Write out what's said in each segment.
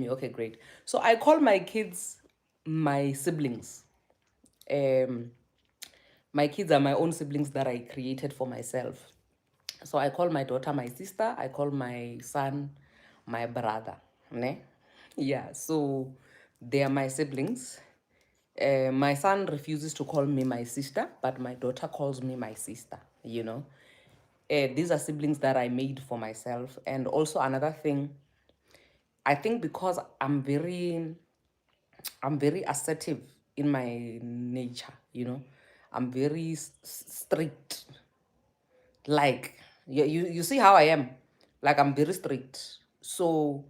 Okay, great. So I call my kids my siblings. Um, my kids are my own siblings that I created for myself. So I call my daughter my sister. I call my son my brother. Ne? Yeah, so they are my siblings. My son refuses to call me my sister, but my daughter calls me my sister, you know. These are siblings that I made for myself. And also another thing, I think because I'm very assertive in my nature, you know. I'm very strict. Like, you see how I am. Like, I'm very strict. So,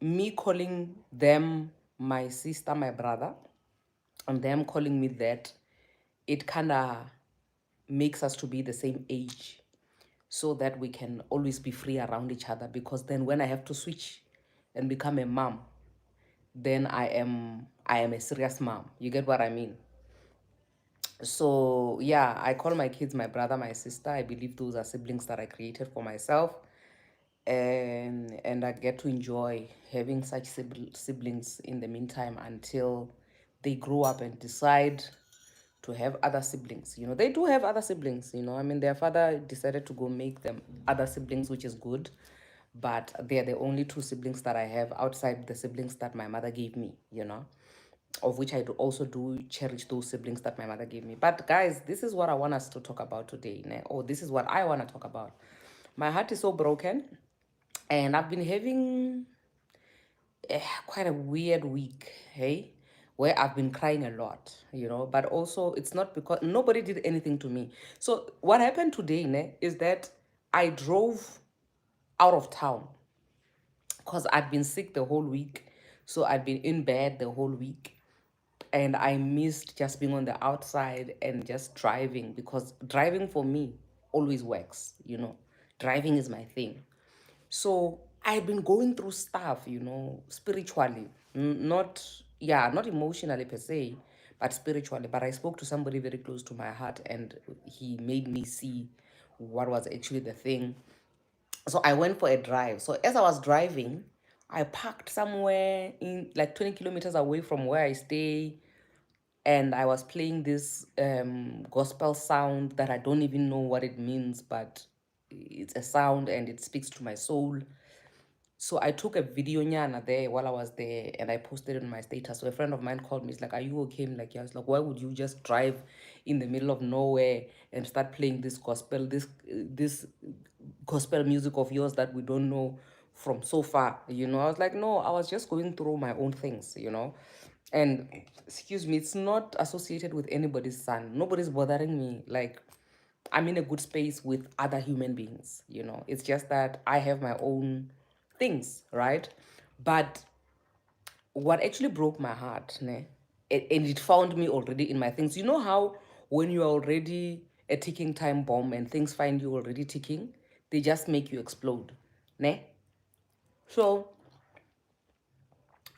me calling them my sister, my brother, and them calling me that, it kind of makes us to be the same age so that we can always be free around each other. Because then when I have to switch and become a mom, then I am a serious mom. You get what I mean? So yeah, I call my kids my brother, my sister. I believe those are siblings that I created for myself, and I get to enjoy having such siblings in the meantime until they grow up and decide to have other siblings. You know, they do have other siblings. You know, I mean, their father decided to go make them other siblings, which is good, but they're the only two siblings that I have outside the siblings that my mother gave me. You know, of which I do also do cherish those siblings that my mother gave me. But guys, this is what I want us to talk about today, né? Or this is what I want to talk about. My heart is so broken, and I've been having quite a weird week, hey, where I've been crying a lot, you know. But also, it's not because nobody did anything to me. So what happened today, né, is that I drove out of town because I'd been sick the whole week. So I'd been in bed the whole week, and I missed just being on the outside and just driving, because driving for me always works, you know. Driving is my thing. So I've been going through stuff, you know, spiritually, not, yeah, not emotionally per se, but spiritually. But I spoke to somebody very close to my heart, and he made me see what was actually the thing. So I went for a drive. So as I was driving, I parked somewhere in like 20 kilometers away from where I stay, and I was playing this gospel sound that I don't even know what it means, but it's a sound and it speaks to my soul. So I took a video nyana there while I was there, and I posted it on my status. So a friend of mine called me. He's like, "Are you okay?" I'm like, "Yeah." I was like, "Why would you just drive in the middle of nowhere and start playing this gospel music of yours that we don't know from so far?" You know, I was like, "No, I was just going through my own things, you know." And excuse me, it's not associated with anybody's son. Nobody's bothering me. Like, I'm in a good space with other human beings, you know. It's just that I have my own things, right? But what actually broke my heart, ne, and it found me already in my things. You know how when you are already a ticking time bomb and things find you already ticking, they just make you explode, ne? So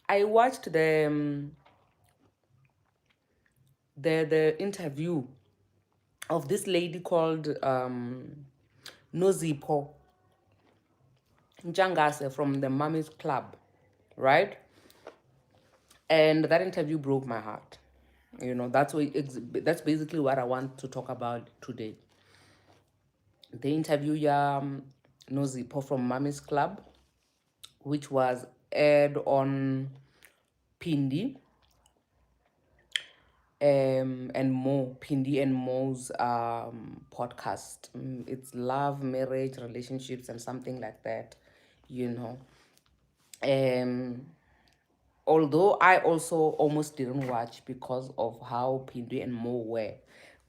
I watched the interview of this lady called Nozi Ntshangase from the Mummy's Club, right? And that interview broke my heart. You know, that's basically what I want to talk about today. The interview, yeah, Nozi from Mummy's Club, which was aired on Pindi, and Mo, Pindi and Mo's podcast. It's love, marriage, relationships, and something like that, you know. Um, Although I also almost didn't watch because of how Pindi and Mo were.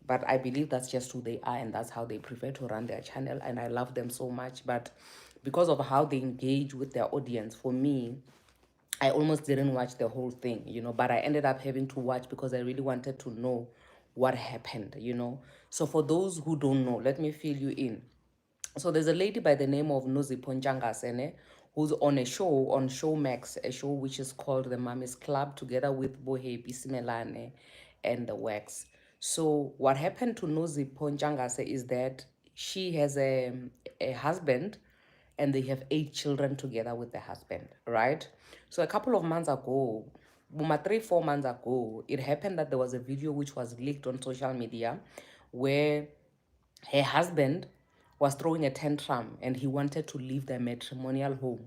But I believe that's just who they are, and that's how they prefer to run their channel. And I love them so much. But because of how they engage with their audience, for me, I almost didn't watch the whole thing, you know, but I ended up having to watch because I really wanted to know what happened, you know. So for those who don't know, let me fill you in. So there's a lady by the name of Nozi Ntshangase, who's on a show on Showmax, a show which is called The Mummy's Club, together with Bohe Bisimelane and the Wax. So what happened to Nozi Ntshangase is that she has a husband, and they have 8 children together with their husband, right? So a couple of months ago, 3, 4 months ago, it happened that there was a video which was leaked on social media where her husband was throwing a tantrum and he wanted to leave their matrimonial home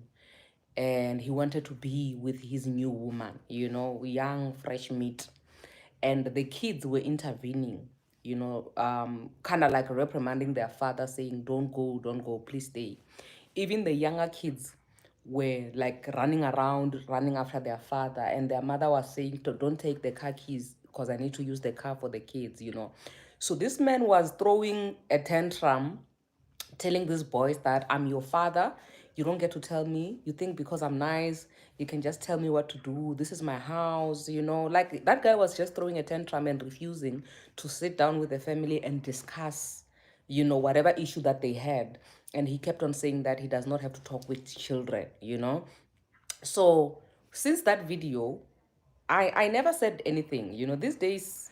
and he wanted to be with his new woman, young, fresh meat. And the kids were intervening, kind of like reprimanding their father, saying, don't go, please stay. Even the younger kids were like running around, running after their father, and their mother was saying, don't take the car keys because I need to use the car for the kids. So this man was throwing a tantrum, telling these boys that I'm your father. You don't get to tell me. You think because I'm nice, you can just tell me what to do. This is my house. Like that guy was just throwing a tantrum and refusing to sit down with the family and discuss, whatever issue that they had. And he kept on saying that he does not have to talk with children. So since that video, I never said anything. These days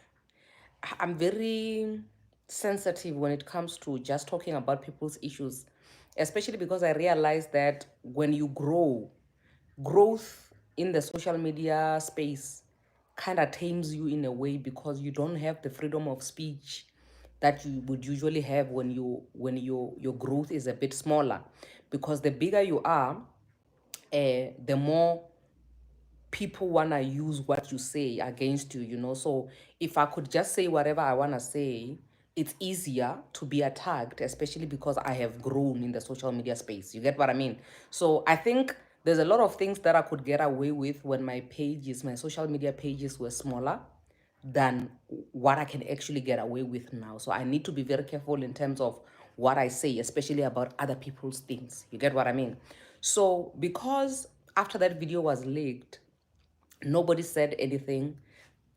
I'm very sensitive when it comes to just talking about people's issues, especially because I realize that when you growth in the social media space kind of tames you in a way because you don't have the freedom of speech that you would usually have when your growth is a bit smaller, because the bigger you are, the more people want to use what you say against you. So if I could just say whatever I want to say, it's easier to be attacked, especially because I have grown in the social media space. You get what I mean? So I think there's a lot of things that I could get away with when my social media pages were smaller than what I can actually get away with now. So I need to be very careful in terms of what I say, especially about other people's things. You get what I mean? So because after that video was leaked, nobody said anything.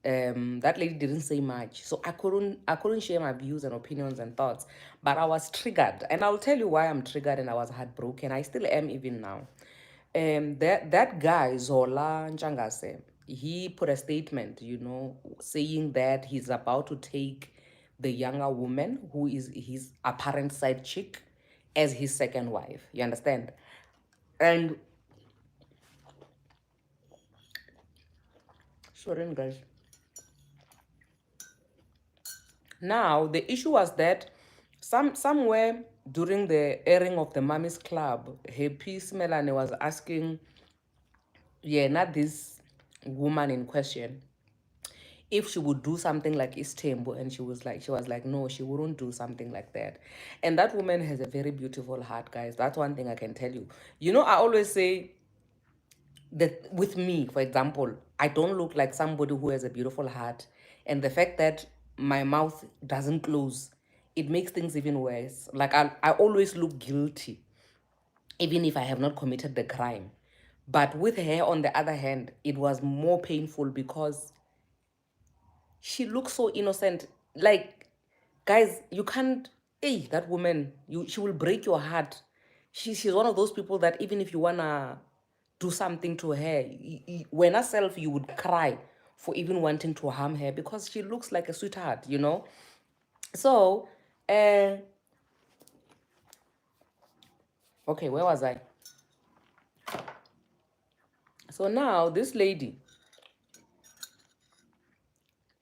That lady didn't say much, so I couldn't share my views and opinions and thoughts. But I was triggered, and I'll tell you why I'm triggered, and I was heartbroken. I still am even now. That guy Zola Ntshangase, he put a statement, saying that he's about to take the younger woman who is his apparent side chick as his second wife. You understand? And sorry, guys. Now, the issue was that somewhere during the airing of the Mommy's Club, her piece Melanie was asking, yeah, not this woman in question, if she would do something like Istanbul, and she was like, no, she wouldn't do something like that. And that woman has a very beautiful heart, guys. That's one thing I can tell you. I always say that with me, for example, I don't look like somebody who has a beautiful heart. And the fact that my mouth doesn't close, it makes things even worse. Like I always look guilty, even if I have not committed the crime. But with her, on the other hand, it was more painful because she looks so innocent. Like, guys, you can't. Hey, that woman, she will break your heart. She's one of those people that even if you wanna do something to her, when herself you would cry for even wanting to harm her because she looks like a sweetheart. So, okay, where was I? So now this lady,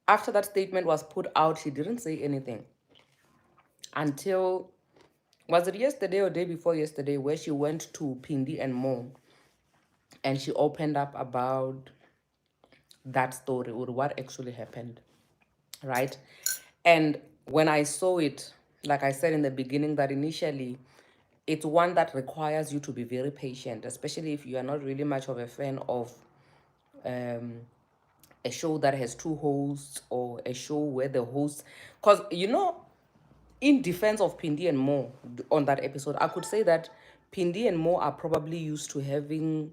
after that statement was put out, she didn't say anything until, was it yesterday or day before yesterday, where she went to Pindi and Mo and she opened up about that story or what actually happened, right? And when I saw it, like I said in the beginning, that initially it's one that requires you to be very patient, especially if you are not really much of a fan of a show that has two hosts, or a show where the host, because in defense of Pindi and Mo, on that episode, I could say that Pindi and Mo are probably used to having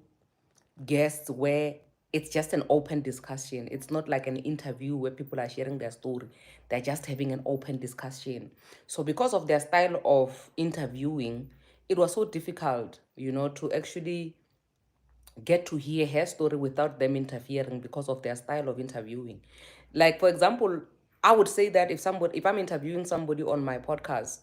guests where it's just an open discussion. It's not like an interview where people are sharing their story. They're just having an open discussion. So because of their style of interviewing, it was so difficult, to actually get to hear her story without them interfering because of their style of interviewing. Like, for example, I would say that if I'm interviewing somebody on my podcast,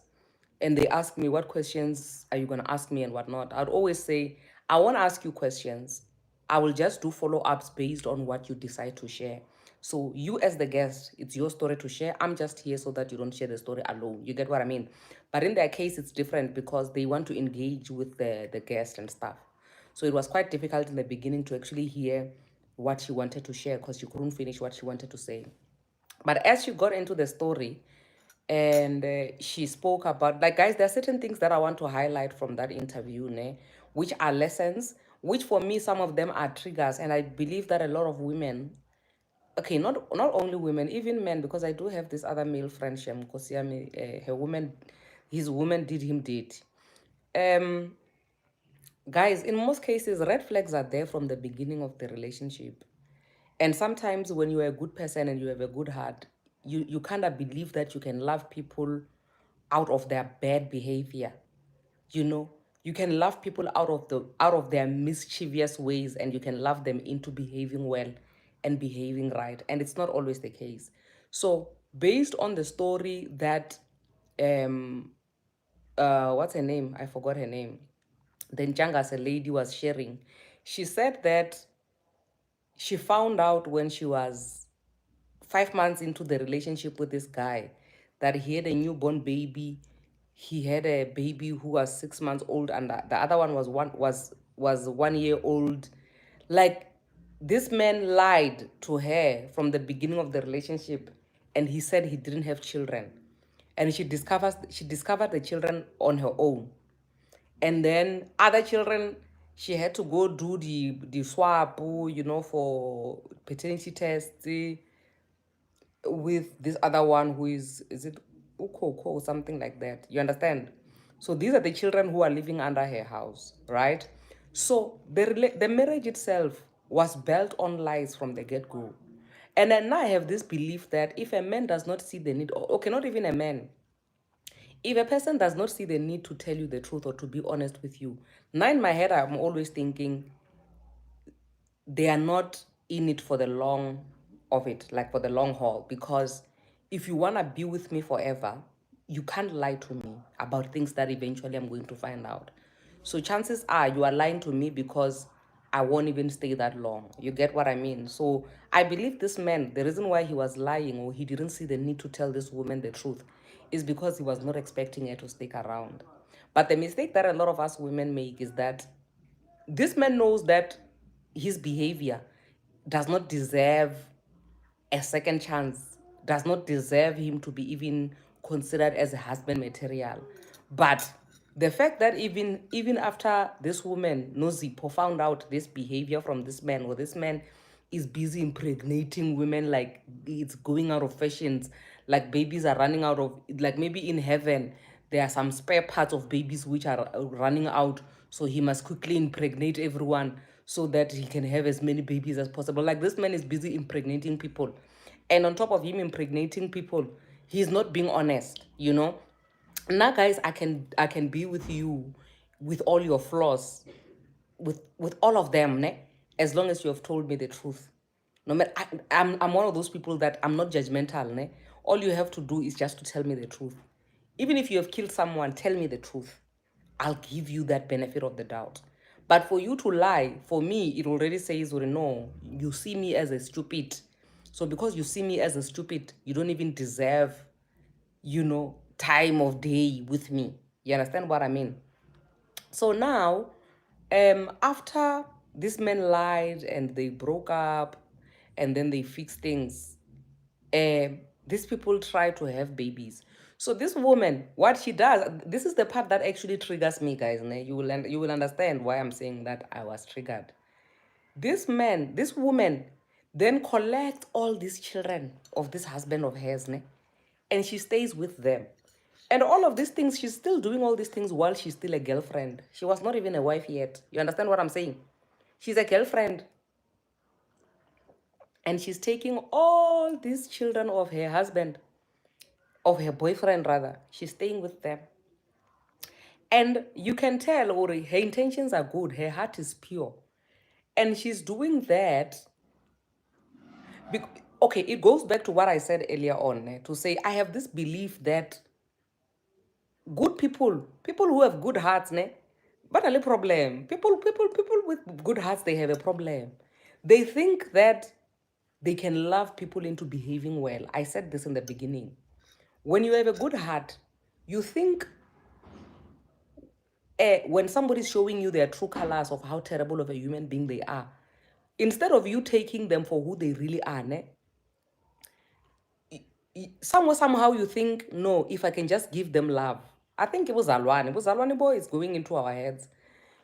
and they ask me, what questions are you going to ask me and whatnot, I'd always say, I won't ask you questions. I will just do follow-ups based on what you decide to share. So you as the guest, it's your story to share. I'm just here so that you don't share the story alone. You get what I mean? But in their case, it's different because they want to engage with the guest and stuff. So it was quite difficult in the beginning to actually hear what she wanted to share because she couldn't finish what she wanted to say. But as she got into the story, and she spoke about, like, guys, there are certain things that I want to highlight from that interview, ne, which are lessons, which for me some of them are triggers, and I believe that a lot of women, okay, not only women, even men, because I do have this other male friend, Shem Kosiami, her woman, his woman did him date. um Guys, in most cases red flags are there from the beginning of the relationship. And sometimes when you are a good person and you have a good heart, you kind of believe that you can love people out of their bad behavior. You know, you can love people out of their mischievous ways, and you can love them into behaving well and behaving right. And it's not always the case. So based on the story that um what's her name? I forgot her name. The Ntshangase lady was sharing. She said that she found out when she was 5 months into the relationship with this guy that he had a newborn baby. He had a baby who was 6 months old, and the other one was 1 year old. Like, this man lied to her from the beginning of the relationship, and he said he didn't have children, and she discovered the children on her own. And then other children, she had to go do the swap, for paternity tests, with this other one who is it Ukoko or something like that. You understand? So these are the children who are living under her house, right? So the marriage itself was built on lies from the get-go. And then now I have this belief that if a man does not see the need, or okay, not even a man, if a person does not see the need to tell you the truth or to be honest with you, now in my head I'm always thinking they are not in it for the long of it, like for the long haul. Because if you want to be with me forever, you can't lie to me about things that eventually I'm going to find out. So chances are you are lying to me because I won't even stay that long. You get what I mean? So I believe this man, the reason why he was lying or he didn't see the need to tell this woman the truth is because he was not expecting her to stick around. But the mistake that a lot of us women make is that this man knows that his behavior does not deserve a second chance, does not deserve him to be even considered as a husband material. But the fact that even after this woman, Nozi, found out this behavior from this man, or this man is busy impregnating women like it's going out of fashions, like babies are running out of, like maybe in heaven there are some spare parts of babies which are running out, so he must quickly impregnate everyone so that he can have as many babies as possible. Like, this man is busy impregnating people, and on top of him impregnating people, he's not being honest. Now, guys, I can be with you with all your flaws, with all of them, ne? As long as you have told me the truth. No matter, I'm one of those people that I'm not judgmental, ne? All you have to do is just to tell me the truth. Even if you have killed someone, tell me the truth. I'll give you that benefit of the doubt. But for you to lie, for me, it already says, well, no, you see me as a stupid. So because you see me as a stupid, you don't even deserve, time of day with me. You understand what I mean? So now, after this man lied and they broke up, and then they fixed things, these people try to have babies. So this woman, what she does, this is the part that actually triggers me, guys. Ne? You will understand why I'm saying that I was triggered. This woman, then collects all these children of this husband of hers, ne? And she stays with them. And all of these things, she's still doing all these things while she's still a girlfriend. She was not even a wife yet. You understand what I'm saying? She's a girlfriend. And she's taking all these children of her husband, of her boyfriend rather. She's staying with them. And you can tell, Ori, her intentions are good. Her heart is pure. And she's doing that. Okay, it goes back to what I said earlier on, to say I have this belief that good people who have good hearts, ne? But a problem. People with good hearts, they have a problem. They think that they can love people into behaving well. I said this in the beginning. When you have a good heart, you think when somebody's showing you their true colors of how terrible of a human being they are, instead of you taking them for who they really are, ne? Somehow you think, no, if I can just give them love. I think it was Alwani boy is going into our heads.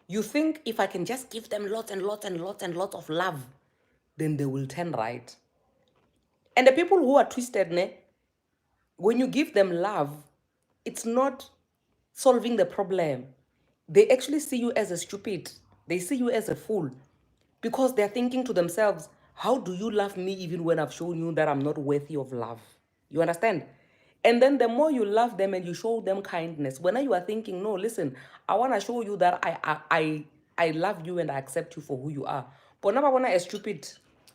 You think if I can just give them lots and lots and lots and lots of love, then they will turn right. And the people who are twisted, ne, when you give them love, it's not solving the problem. They actually see you as a stupid. They see you as a fool because they're thinking to themselves, how do you love me even when I've shown you that I'm not worthy of love? You understand? And then the more you love them and you show them kindness, when you are thinking, no, listen, I want to show you that I love you and I accept you for who you are. Bona ba bona is stupid.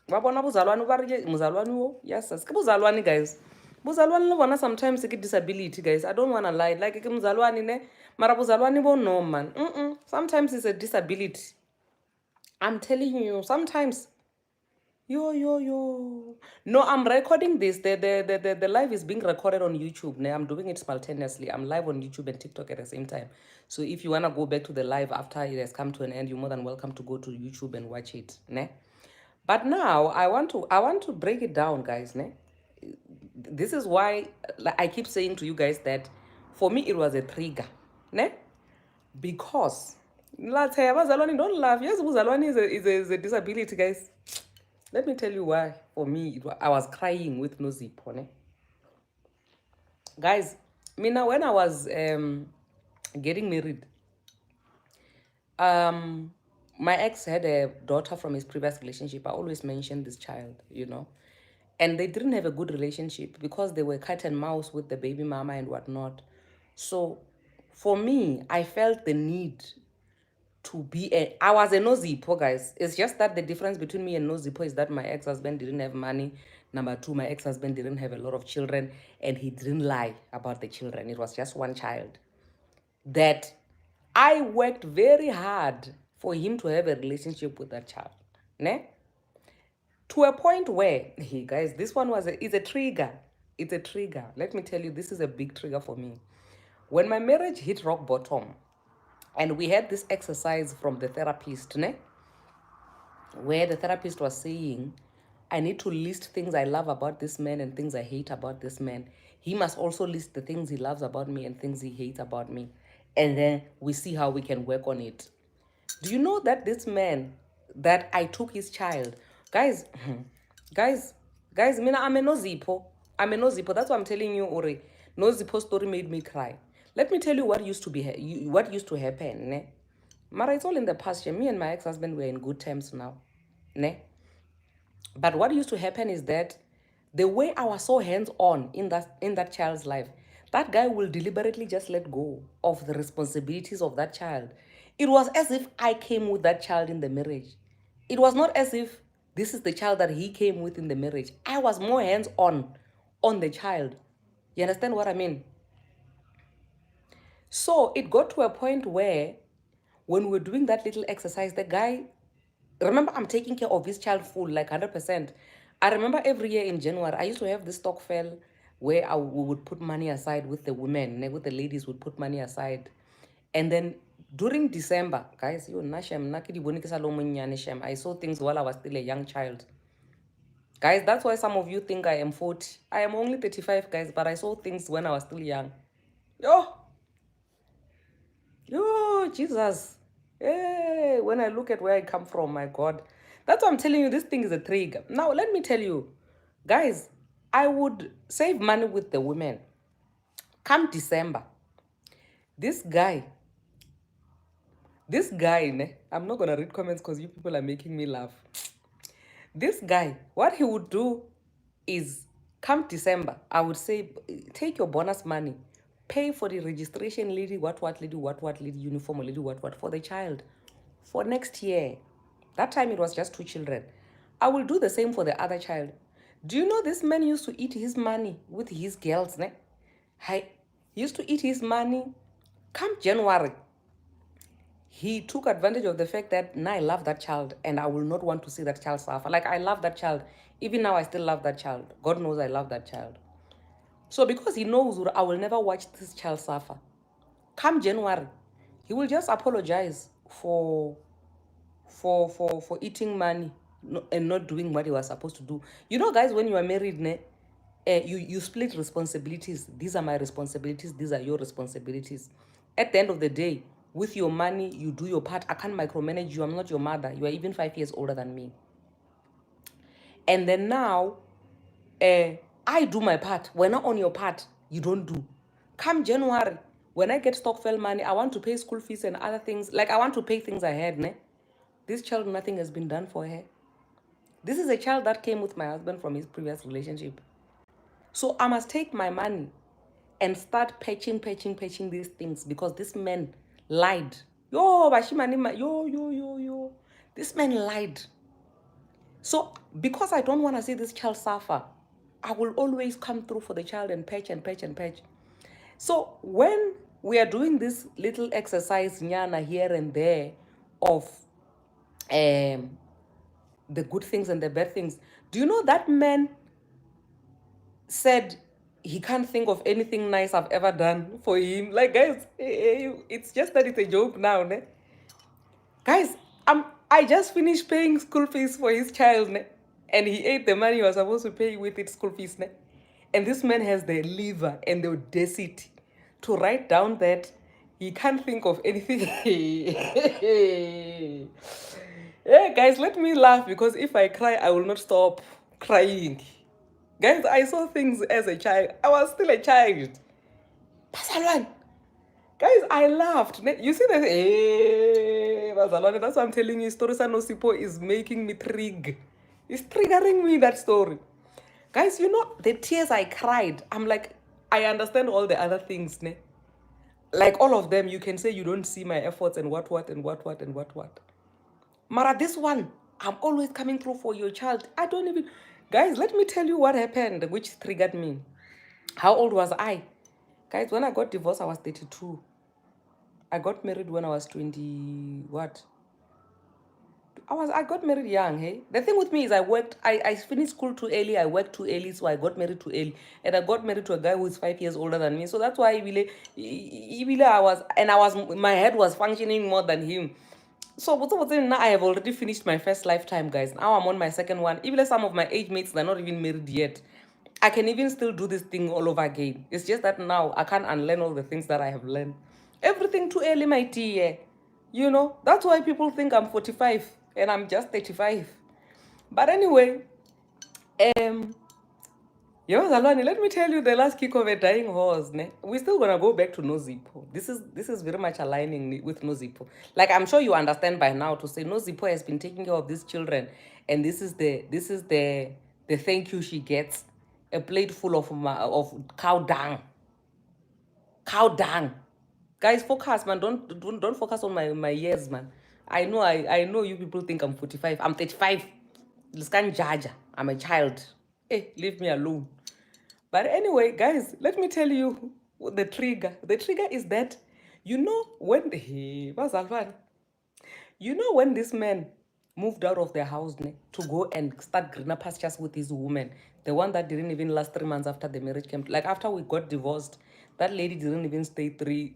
Ba bona buzalwane ba re muzalwane wo. Yes, ke buzalwane guys. Buzalwane le bona sometimes ke disability guys. I don't want to lie. Like ke muzalwane ne, mara buzalwane bo no man. Sometimes it's a disability. I'm telling you, sometimes. Yo. No, I'm recording this. The live is being recorded on YouTube. Now I'm doing it simultaneously. I'm live on YouTube and TikTok at the same time. So if you wanna go back to the live after it has come to an end, you're more than welcome to go to YouTube and watch it. Ne? But now I want to break it down, guys. Ne? This is why I keep saying to you guys that for me it was a trigger. Ne? Because let's say abazalwane don't laugh. Yes, Buzalwane is a disability, guys. Let me tell you why. For me, I was crying with Nozi Ntshangase. Guys, now when I was getting married, my ex had a daughter from his previous relationship. I always mention this child. And they didn't have a good relationship because they were cat and mouse with the baby mama and whatnot. So for me, I felt the need to be I was a Nozipo, guys. It's just that the difference between me and Nozipo is that my ex-husband didn't have money. Number two, my ex-husband didn't have a lot of children and he didn't lie about the children. It was just one child. That I worked very hard for him to have a relationship with that child. Ne? To a point where, hey guys, this one is a trigger. It's a trigger. Let me tell you, this is a big trigger for me. When my marriage hit rock bottom, and we had this exercise from the therapist, ne? Where the therapist was saying, I need to list things I love about this man and things I hate about this man. He must also list the things he loves about me and things he hates about me. And then we see how we can work on it. Do you know that this man, that I took his child, guys, guys, I'm a Nozipo. I'm a Nozipo. That's what I'm telling you, Ori. Nozipo story made me cry. Let me tell you what used to be, what used to happen. Ne? Mara, it's all in the past year. Me and my ex-husband were in good terms now. Ne? But what used to happen is that the way I was so hands-on in that child's life, that guy will deliberately just let go of the responsibilities of that child. It was as if I came with that child in the marriage. It was not as if this is the child that he came with in the marriage. I was more hands-on the child. You understand what I mean? So it got to a point where when we were doing that little exercise, the guy, remember, I'm taking care of his child full, like 100%. I remember every year in January, I used to have this stokvel where we would put money aside with the women, with the ladies would put money aside. And then during December, guys, I saw things while I was still a young child. Guys, that's why some of you think I am 40. I am only 35, guys, but I saw things when I was still young. Yo, Jesus. Hey, when I look at where I come from, my God. That's why I'm telling you, this thing is a trigger. Now, let me tell you, guys, I would save money with the women. Come December, this guy, I'm not going to read comments because you people are making me laugh. This guy, what he would do is, come December, I would say, take your bonus money, pay for the registration lady, what lady, uniform lady, what for the child for next year. That time it was just 2 children. I will do the same for the other child. Do you know this man used to eat his money with his girls? Ne? He used to eat his money Come January, he took advantage of the fact that now I love that child and I will not want to see that child suffer. Like I love that child. Even now I still love that child. God knows I love that child. So because he knows I will never watch this child suffer, come January, he will just apologize for eating money and not doing what he was supposed to do. You know, guys, when you are married, you split responsibilities. These are my responsibilities. These are your responsibilities. At the end of the day, with your money, you do your part. I can't micromanage you. I'm not your mother. You are even 5 years older than me. And then now, I do my part. When I'm on your part, you don't do. Come January, when I get Stockfell money, I want to pay school fees and other things. Like I want to pay things ahead. Ne? This child, nothing has been done for her. This is a child that came with my husband from his previous relationship. So I must take my money and start patching these things because this man lied. Yo, Bashimani, yo. This man lied. So because I don't want to see this child suffer, I will always come through for the child and patch. So when we are doing this little exercise, nyana, here and there, of the good things and the bad things, do you know that man said he can't think of anything nice I've ever done for him? Like, guys, it's just that it's a joke now, ne? Guys, I just finished paying school fees for his child, ne? And he ate the money he was supposed to pay with its school fees, ne? And this man has the liver and the audacity to write down that he can't think of anything. Yeah, guys, let me laugh because if I cry, I will not stop crying. Guys, I saw things as a child. I was still a child. Bazalwane. Guys, I laughed. You see that? Hey, Bazalwane, that's why I'm telling you. Story Sanosipo is making me trigger. It's triggering me, that story. Guys, you know, the tears I cried, I'm like, I understand all the other things, ne? Like all of them, you can say you don't see my efforts and what. Mara, this one, I'm always coming through for your child. I don't even... Guys, let me tell you what happened, which triggered me. How old was I? Guys, when I got divorced, I was 32. I got married when I was 20... What? I got married young, hey? The thing with me is I finished school too early, I worked too early, so I got married too early. And I got married to a guy who is 5 years older than me. So that's why my head was functioning more than him. So now I have already finished my first lifetime, guys. Now I'm on my second one. Even some of my age mates, they're not even married yet. I can even still do this thing all over again. It's just that now I can't unlearn all the things that I have learned. Everything too early, my dear. You know, that's why people think I'm 45 and I'm just 35. But anyway, Zalwani, let me tell you the last kick of a dying horse. Ne? We're still gonna go back to Nozipo. This is very much aligning with Nozipo. Like I'm sure you understand by now to say Nozipo has been taking care of these children, and this is the thank you she gets. A plate full of cow dung. Cow dung. Guys, focus, man. Don't focus on my years, man. I know you people think I'm 45. I'm 35. Liskan Jaja. I'm a child. Hey, leave me alone. But anyway, guys, let me tell you the trigger. The trigger is that, you know, when this man moved out of their house to go and start greener pastures with his woman, the one that didn't even last 3 months after the marriage came. Like after we got divorced, that lady didn't even stay three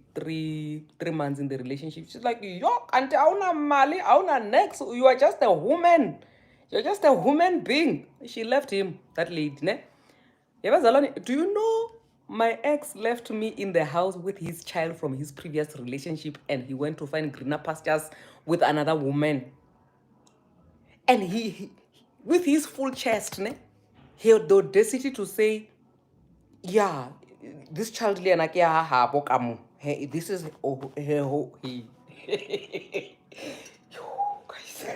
months in the relationship. She's like, yo, auntie, auna mali, auna next. You are just a woman. You're just a human being. She left him, that lady, ne? Do you know my ex left me in the house with his child from his previous relationship and he went to find greener pastures with another woman? And he with his full chest, ne, he had the audacity to say, yeah, this child, this is he. Guys.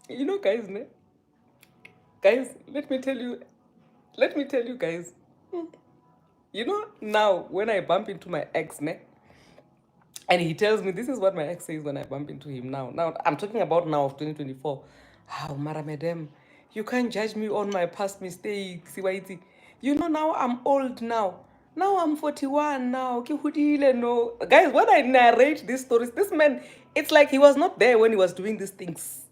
You know, guys, ne? Guys, let me tell you, guys. You know, now when I bump into my ex, ne, and he tells me, this is what my ex says when I bump into him now. Now, I'm talking about now of 2024. Oh, Mara Madam, you can't judge me on my past mistakes. You know, now I'm old now. Now I'm 41 now. Ke hodile, no. Guys, when I narrate these stories, this man, it's like he was not there when he was doing these things.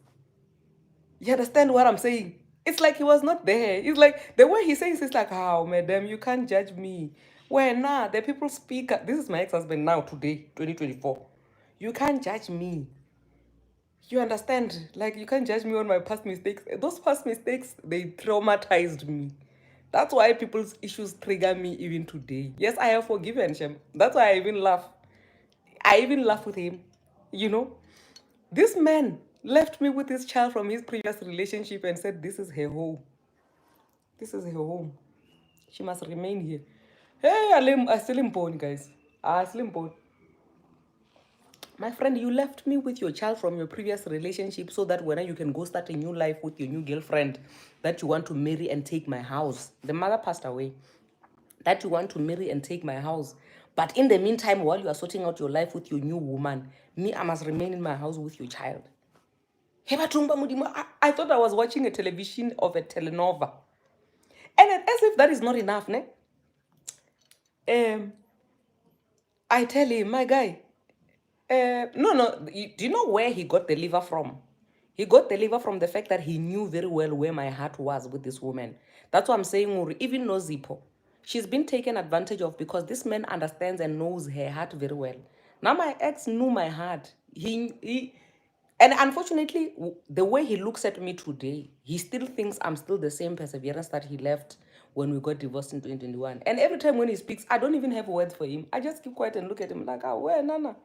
You understand what I'm saying? It's like he was not there. It's like the way he says it's like, oh, madam, you can't judge me. Well, nah, the people speak. This is my ex-husband now, today, 2024. You can't judge me. You understand? Like, you can't judge me on my past mistakes. Those past mistakes, they traumatized me. That's why people's issues trigger me even today. Yes, I have forgiven him. That's why I even laugh. I even laugh with him. You know? This man left me with his child from his previous relationship and said, this is her home. This is her home. She must remain here. Hey, I still important, guys. I still important. My friend, you left me with your child from your previous relationship so that when you can go start a new life with your new girlfriend that you want to marry and take my house. The mother passed away. That you want to marry and take my house. But in the meantime, while you are sorting out your life with your new woman, me, I must remain in my house with your child. I thought I was watching a television of a telenova. And as if that is not enough, ne? I tell him, my guy, no. Do you know where he got the liver from? He got the liver from the fact that he knew very well where my heart was with this woman. That's what I'm saying, Uri. Even Nozipo, she's been taken advantage of because this man understands and knows her heart very well. Now my ex knew my heart. And unfortunately, the way he looks at me today, he still thinks I'm still the same perseverance that he left when we got divorced in 2021. And every time when he speaks, I don't even have words for him. I just keep quiet and look at him like, oh, well, Nana,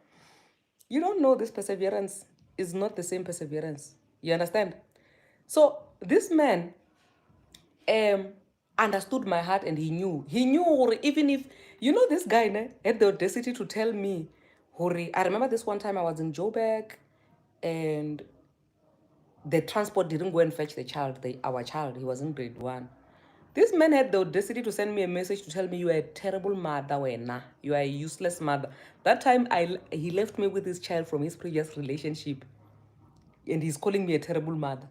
you don't know this perseverance is not the same perseverance. You understand? So this man understood my heart and he knew. He knew, even if, you know, this guy had the audacity to tell me, Hori, I remember this one time I was in Joburg and the transport didn't go and fetch the child, our child. He was in grade 1. This man had the audacity to send me a message to tell me, you are a terrible mother, Wena. You are a useless mother. That time, he left me with his child from his previous relationship. And he's calling me a terrible mother.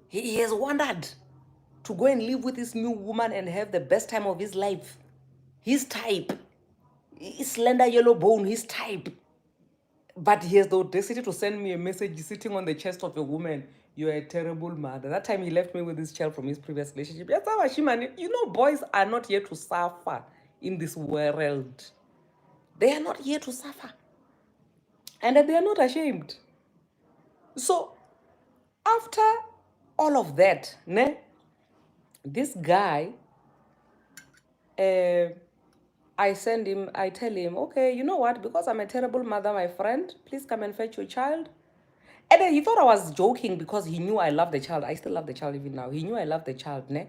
He has wanted to go and live with this new woman and have the best time of his life. His type. Slender yellow bone, his type. But he has the audacity to send me a message sitting on the chest of a woman. You are a terrible mother. That time he left me with this child from his previous relationship. You know, boys are not here to suffer in this world. They are not here to suffer. And they are not ashamed. So, after all of that, this guy, I tell him, okay, you know what? Because I'm a terrible mother, my friend, please come and fetch your child. And then he thought I was joking because he knew I love the child. I still love the child even now. He knew I love the child, ne?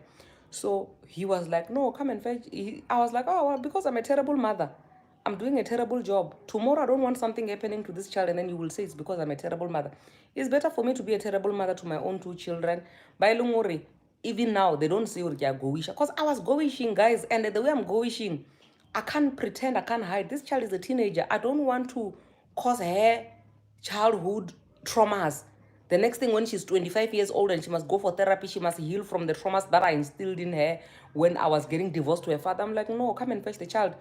So he was like, no, come and fetch. I was like, oh, well, because I'm a terrible mother. I'm doing a terrible job. Tomorrow I don't want something happening to this child and then you will say it's because I'm a terrible mother. It's better for me to be a terrible mother to my own 2 children. By Lungori, even now, they don't say goish. Because I was goishing, guys. And the way I'm goishing, I can't pretend, I can't hide. This child is a teenager. I don't want to cause her childhood traumas. The next thing, when she's 25 years old and she must go for therapy, she must heal from the traumas that I instilled in her when I was getting divorced to her father. I'm like, no, come and fetch the child.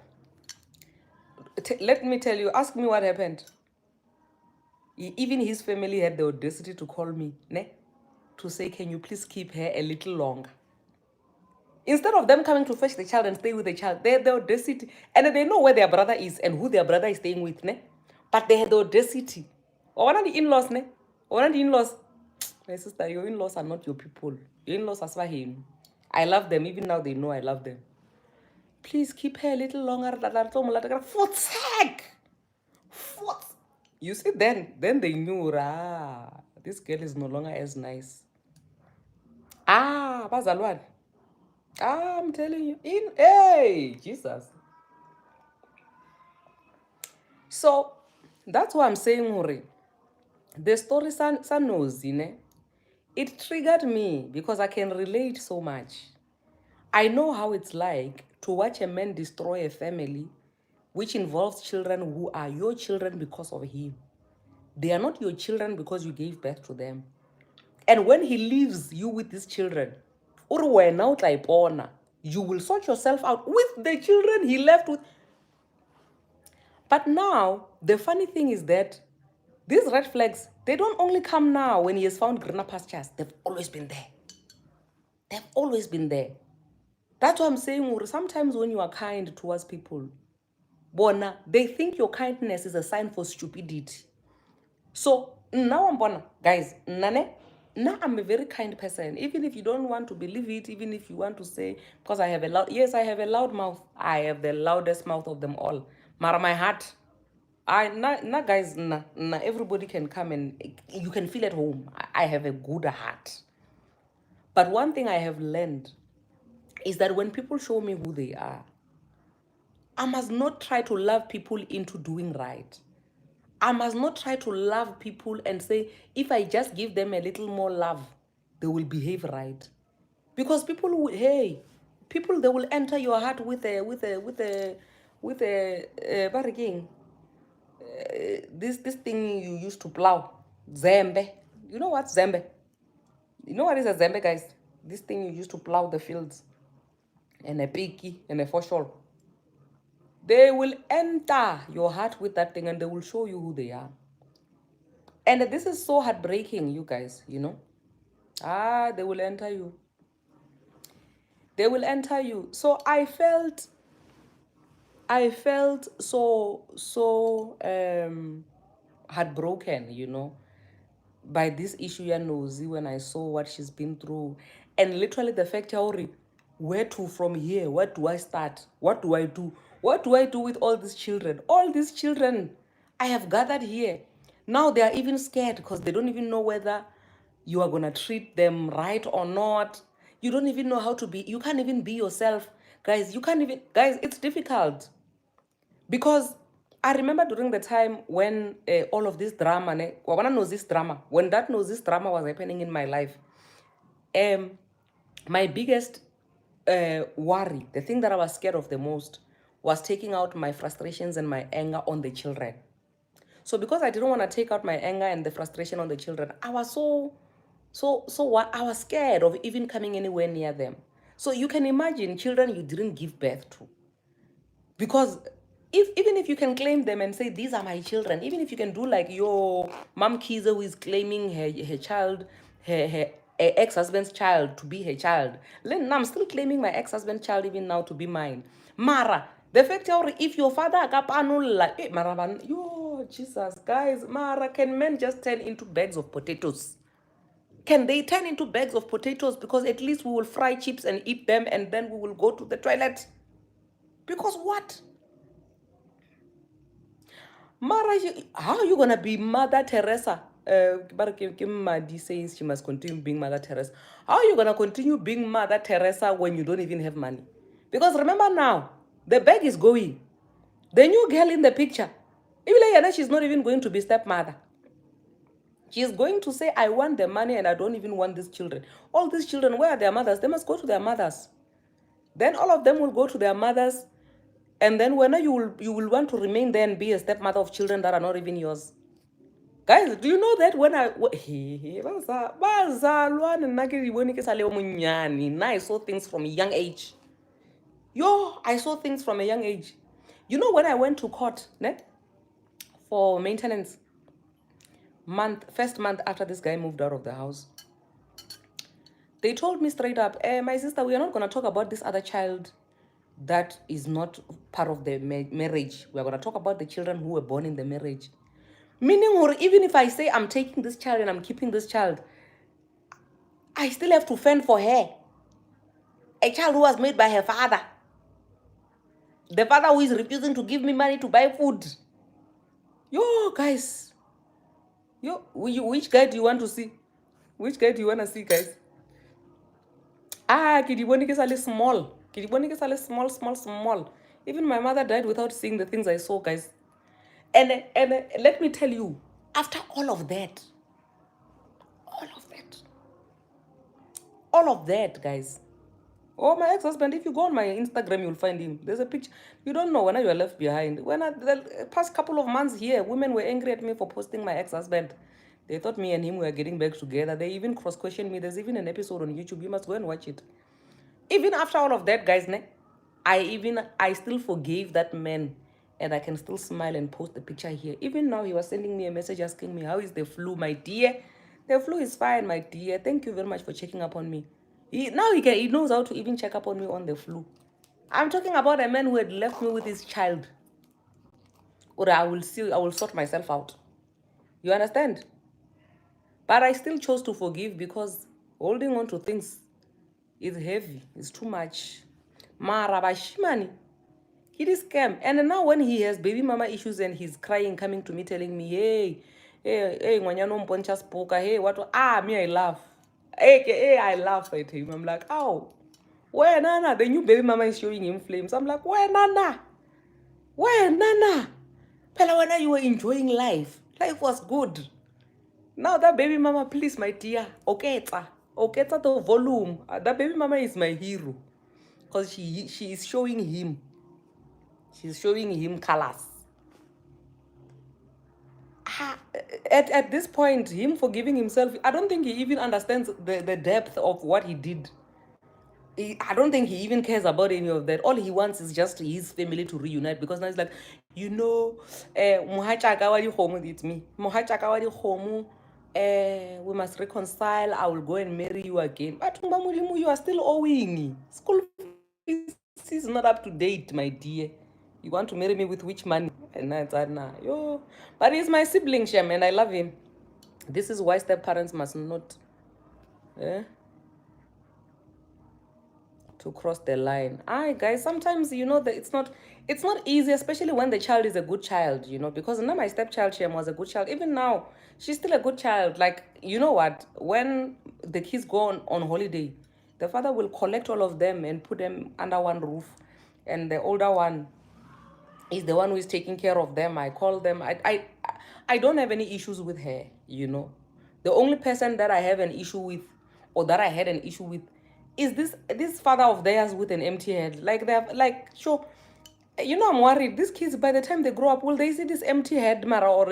Let me tell you, ask me what happened. Even his family had the audacity to call me, to say, can you please keep her a little longer? Instead of them coming to fetch the child and stay with the child, they had the audacity. And they know where their brother is and who their brother is staying with, but they had the audacity. Or one of the in-laws, One of the in-laws. My sister, your in-laws are not your people. Your in-laws are Swahili. I love them. Even now they know I love them. Please keep her a little longer. For sake. You see, then they knew, this girl is no longer as nice. Bazalwan. I'm telling you. Hey, Jesus. So, that's why I'm saying, Hore. The story Nozi, it triggered me because I can relate so much. I know how it's like to watch a man destroy a family which involves children who are your children because of him. They are not your children because you gave birth to them. And when he leaves you with these children, now You will sort yourself out with the children he left with. But now, the funny thing is that these red flags, they don't only come now when he has found greener pastures. They've always been there. They've always been there. That's what I'm saying. Sometimes when you are kind towards people, bona, they think your kindness is a sign for stupidity. So now I'm bona, guys, nane, now I'm a very kind person. Even if you don't want to believe it, even if you want to say, because I have a loud, yes, I have a loud mouth. I have the loudest mouth of them all. Mara my heart. Guys, everybody can come and you can feel at home. I have a good heart. But one thing I have learned is that when people show me who they are, I must not try to love people into doing right. I must not try to love people and say, if I just give them a little more love, they will behave right. Because people will, hey, people, they will enter your heart with barricade. This thing you used to plow, zembe. You know what zembe? You know what is a zembe, guys? This thing you used to plow the fields, and a piki and a foshol. They will enter your heart with that thing, and they will show you who they are. And this is so heartbreaking, you guys, you know. They will enter you. They will enter you. So I felt so heartbroken, you know, by this issue ya Nozi when I saw what she's been through. And literally the fact, Yauri, where to from here? Where do I start? What do I do? What do I do with all these children? All these children I have gathered here. Now they are even scared because they don't even know whether you are going to treat them right or not. You don't even know how to be. You can't even be yourself. Guys, you can't even. Guys, it's difficult. Because I remember during the time when all of this drama, when that Nozi's drama was happening in my life, my biggest worry, the thing that I was scared of the most, was taking out my frustrations and my anger on the children. So because I didn't want to take out my anger and the frustration on the children, I was I was scared of even coming anywhere near them. So you can imagine children you didn't give birth to. Because even if you can claim them and say, these are my children, even if you can do like your mom Kiza, who is claiming her child, her ex-husband's child to be her child. Then I'm still claiming my ex-husband's child even now to be mine. Mara, the fact that if your father Mara, yo, Jesus, guys, Mara, can men just turn into bags of potatoes? Can they turn into bags of potatoes? Because at least we will fry chips and eat them, and then we will go to the toilet. Because what? Mara, how are you going to be Mother Teresa? Madi says she must continue being Mother Teresa. How are you going to continue being Mother Teresa when you don't even have money? Because remember now, the bag is going. The new girl in the picture, even she's not even going to be stepmother. She's going to say, I want the money and I don't even want these children. All these children, where are their mothers? They must go to their mothers. Then all of them will go to their mothers. And then when you will want to remain there and be a stepmother of children that are not even yours. Guys, do you know that when I saw things from a young age. I saw things from a young age. You know, when I went to court for maintenance, first month after this guy moved out of the house, they told me straight up, my sister, we are not going to talk about this other child that is not part of the marriage. We are going to talk about the children who were born in the marriage. Meaning, or even if I say I'm taking this child and I'm keeping this child, I still have to fend for her. A child who was made by her father. The father who is refusing to give me money to buy food. Yo, guys. Yo, which guy do you want to see? Which guy do you want to see, guys? Kidiboni kesale small. Kidiboni kesale small. Even my mother died without seeing the things I saw, guys. And let me tell you, after all of that, guys. Oh, my ex-husband, if you go on my Instagram, you'll find him. There's a picture. You don't know when you are left behind. The past couple of months here, women were angry at me for posting my ex-husband. They thought me and him were getting back together. They even cross-questioned me. There's even an episode on YouTube. You must go and watch it. Even after all of that, guys, ne, I still forgave that man, and I can still smile and post the picture here. Even now, he was sending me a message asking me, "How is the flu, my dear?" The flu is fine, my dear. Thank you very much for checking up on me. He knows how to even check up on me on the flu. I'm talking about a man who had left me with his child. Or I will sort myself out. You understand? But I still chose to forgive because holding on to things is heavy. It's too much. Mara bashimani. He is scam. And now when he has baby mama issues and he's crying, coming to me telling me, hey, ngwanyana umponcha spoka, hey, what? Me, I laugh. Hey, I laugh at him. I'm like, oh, where Nana? The new baby mama is showing him flames. I'm like, where Nana? Where Nana? Pela, when you were enjoying life, life was good. Now that baby mama, please, my dear, oketa the volume. That baby mama is my hero because she is showing him. She's showing him colors. At this point, him forgiving himself, I don't think he even understands the depth of what he did. I don't think he even cares about any of that. All he wants is just his family to reunite because now he's like, Mohachaka wa dikgomo, it's me. Mohachaka wa dikgomo, we must reconcile. I will go and marry you again. But you are still owing. School fees is not up to date, my dear. You want to marry me with which money? And I said, nah, yo. But he's my sibling, Shem, and I love him. This is why step parents must not. To cross the line. Aye, guys, sometimes that it's not easy, especially when the child is a good child, because now my stepchild Shem was a good child. Even now, she's still a good child. Like, you know what? When the kids go on holiday, the father will collect all of them and put them under one roof. And the older one is the one who is taking care of them. I call them. I don't have any issues with her. The only person that I have an issue with, or that I had an issue with, is this father of theirs with an empty head. Like they have, like, sure. I'm worried. These kids, by the time they grow up, will they see this empty head, Mara, or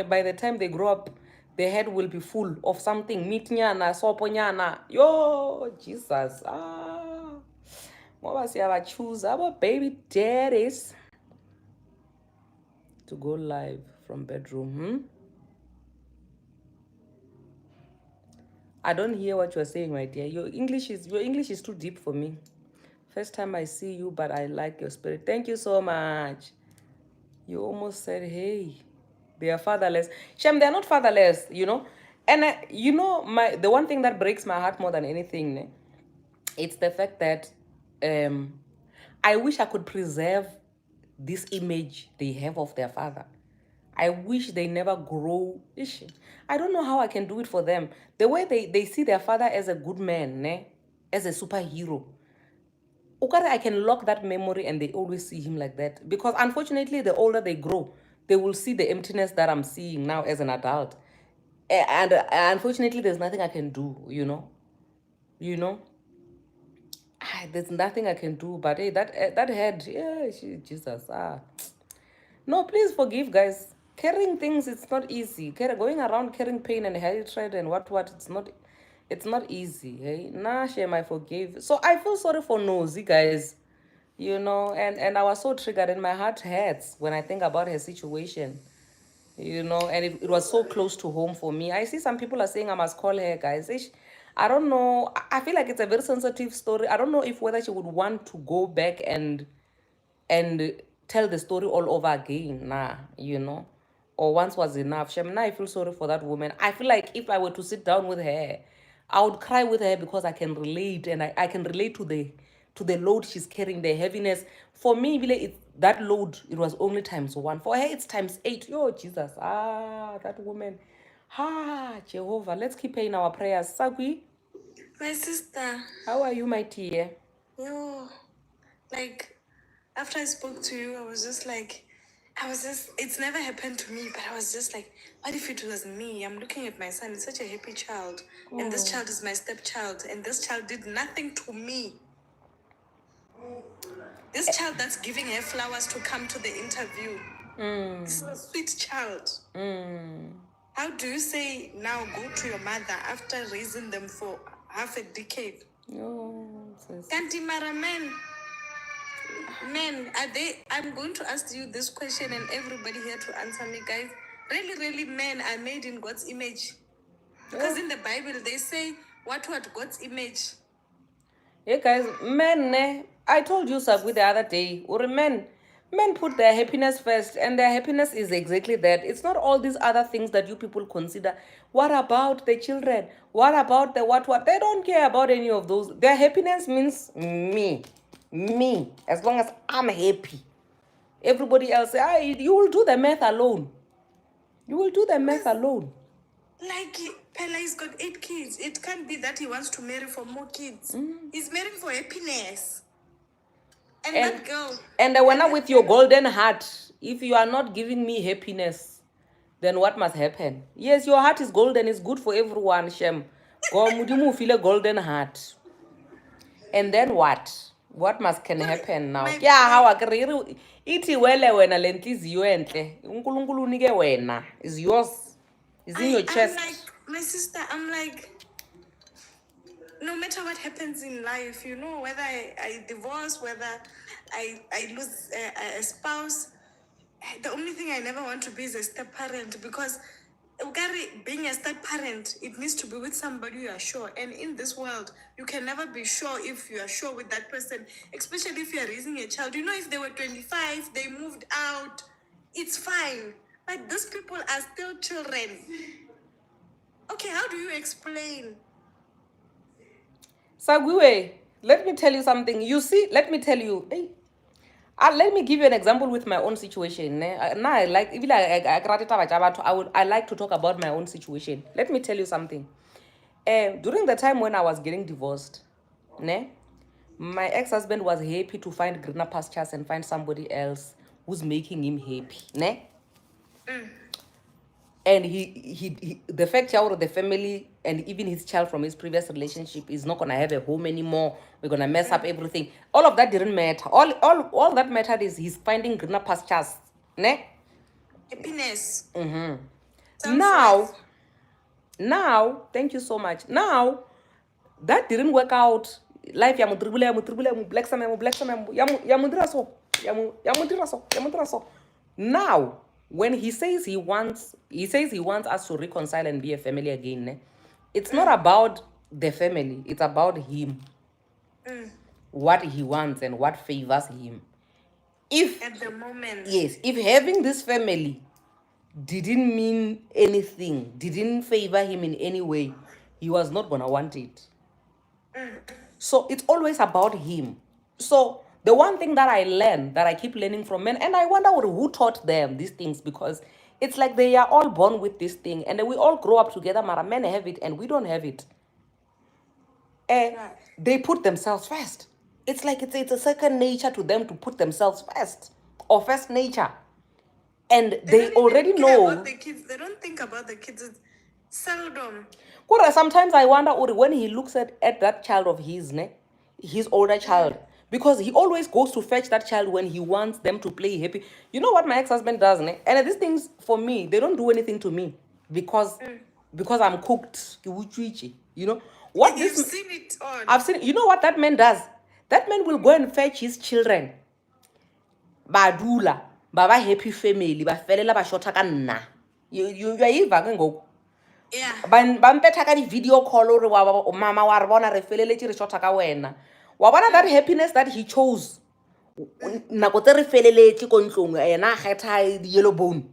by the time they grow up, their head will be full of something. Meat nyana, sopo nyana. Yo, Jesus. What was I choose our baby daddies to go live from bedroom? I don't hear what you're saying, my dear. Your English is too deep for me. First time I see you, but I like your spirit. Thank you so much. You almost said, hey, they are fatherless. Shem, they're not fatherless. And the one thing that breaks my heart more than anything, it's the fact that I wish I could preserve this image they have of their father. I wish they never grow. I don't know how I can do it for them. The way they see their father as a good man, as a superhero. I can lock that memory and they always see him like that. Because unfortunately, the older they grow, they will see the emptiness that I'm seeing now as an adult. And unfortunately, there's nothing I can do. You know, there's nothing I can do. But hey, that head, yeah, Jesus. No, please forgive, guys. Carrying things, it's not easy. Going around carrying pain and hatred and what, it's not easy. Hey, nah, shame, I forgive. So I feel sorry for Nozi, guys. And I was so triggered and my heart hurts when I think about her situation. And it was so close to home for me. I see some people are saying I must call her, guys. I don't know. I feel like it's a very sensitive story. I don't know if whether she would want to go back and tell the story all over again. Nah. Or once was enough. Now I feel sorry for that woman. I feel like if I were to sit down with her, I would cry with her because I can relate, and I can relate to the load she's carrying, the heaviness. For me, that load, it was only times one. For her, it's times 8. Yo, Jesus. That woman. Jehovah. Let's keep her in our prayers. Sagui, My sister. how are you, my dear? Yo, like, after I spoke to you, it's never happened to me, but I was just like, what if it was me? I'm looking at my son, he's such a happy child. And this child is my stepchild, and this child did nothing to me. This child that's giving her flowers to come to the interview. This is a sweet child. How do you say now go to your mother after raising them for half a decade? No, sis. Kanti mara men, are they? I'm going to ask you this question, and everybody here to answer me, guys. Really, really, men are made in God's image, because Oh. in the Bible they say what God's image. Hey guys, men, I told you Sagwi the other day, or men put their happiness first, and their happiness is exactly that. It's not all these other things that you people consider. What about the children? What about the what? They don't care about any of those. Their happiness means me. Me. As long as I'm happy. Everybody else, you will do the math alone. You will do the math alone. Like Pele's got 8 kids. It can't be that he wants to marry for more kids. He's marrying for happiness. And that girl. And when I'm with your golden heart, if you are not giving me happiness, then what must happen? Yes, your heart is golden, it's good for everyone, Shem. Go mudimu feel a golden heart. And then what? What must can happen now? Yeah, how I can iti wele wena lentliziyo entle. Unkulunkulu unike wena. Is yours. It's in your chest. I'm like, my sister, I'm like, no matter what happens in life, whether I divorce, whether I lose a spouse, the only thing I never want to be is a step parent, because being a step parent, it needs to be with somebody you are sure. And in this world, you can never be sure if you are sure with that person, especially if you are raising a child. If they were 25, they moved out, it's fine. But these people are still children. Okay, how do you explain? Sagwiwe, let me tell you something. You see, let me tell you. Hey, let me give you an example with my own situation. Now I like, even I like to talk about my own situation. Let me tell you something. During the time when I was getting divorced, my ex-husband was happy to find greener pastures and find somebody else who's making him happy. And he the fact out of the family and even his child from his previous relationship is not gonna have a home anymore. We're gonna mess up everything. All of that didn't matter. All that mattered is he's finding greener pastures. Happiness. Now, thank you so much. Now, that didn't work out. Life black so. Now, when he says he wants us to reconcile and be a family again, it's not about the family, it's about him. What he wants and what favors him. If at the moment, yes, if having this family didn't mean anything, didn't favor him in any way, he was not gonna want it. So it's always about him. So the one thing that I learned, that I keep learning from men, and I wonder who taught them these things, because it's like they are all born with this thing and we all grow up together. Mara, men have it and we don't have it. They put themselves first. It's like it's a second nature to them to put themselves first, or first nature. And they already know about the kids. They don't think about the kids. It's seldom. Sometimes I wonder when he looks at that child of his, his older child, because he always goes to fetch that child when he wants them to play happy. You know what my ex-husband does, and these things for me, they don't do anything to me because I'm cooked. You know what? You've seen it on. I've seen. You know what that man does? That man will go and fetch his children. Badula, baba happy family, ba felela ba shota ka nna. You are even yeah. Bampetha ka di-video call ore mama wa re bona re feleletse re shota ka wena. Wa bona that happiness that he chose. Nako tse re feleletse ko ntlong yena a kgetha di-yellow bone.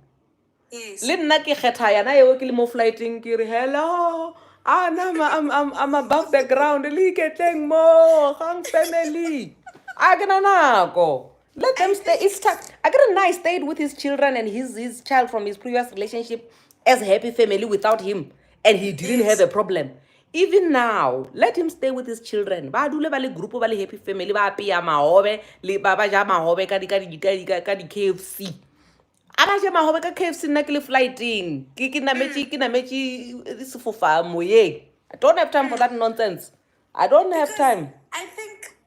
Yes. Le nna ke kgetha yana eo ke le mo flighting ke re hello. I'm above the ground. Le iketleng mo gang family. A ke na nako. Let them stay. It's time. I get a nice stayed with his children and his child from his previous relationship as a happy family without him, and he didn't have a problem. Even now, let him stay with his children. Ba dule ba le group ba le happy family ba apea mahobe le ba ba ja mahobe ka di KFC. Aba ja mahobe ka KFC nna ke le flighting. Ke nametsi sefofane moyeng. I don't have time for that nonsense. I don't have time. I think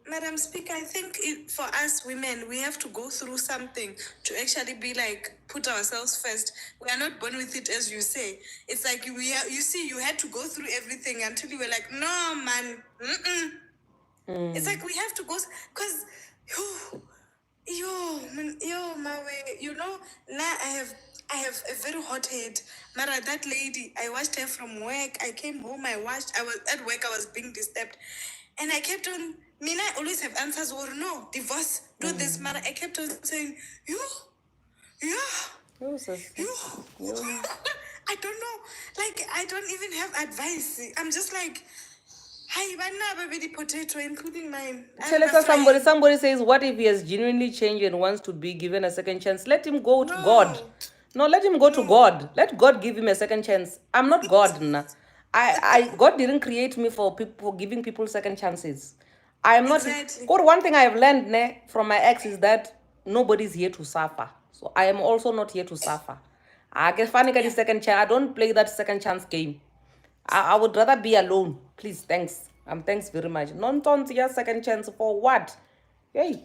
Madam Speaker, I think for us women, we have to go through something to actually be like, put ourselves first. We are not born with it, as you say. It's like you see, you had to go through everything until you were like, no, man. Mm-mm. It's like we have to go, because, my way, now I have a very hot head. Mara, that lady, I watched her from work. I came home, I was at work, I was being disturbed. And I kept on, Mina, I always have answers, or no, divorce, do this, Mara. I kept on saying, yeah, Yo, sister. you. Yo. I don't know. Like, I don't even have advice. I'm just like, hi, banana, baby, potato, including mine. Tell I'm us somebody. flying. Somebody says, "What if he has genuinely changed and wants to be given a second chance? Let him go to God. No, No, let him go to no. God. Let God give him a second chance. I'm not God, nah. God didn't create me for people giving people second chances. I am not. Exactly. God, one thing I have learned from my ex is that nobody's here to suffer. So I am also not here to suffer. I get funny the Yeah. second chance. I don't play that second chance game. I would rather be alone. Please, thanks. Thanks very much. Non-tons, your second chance for what? Hey.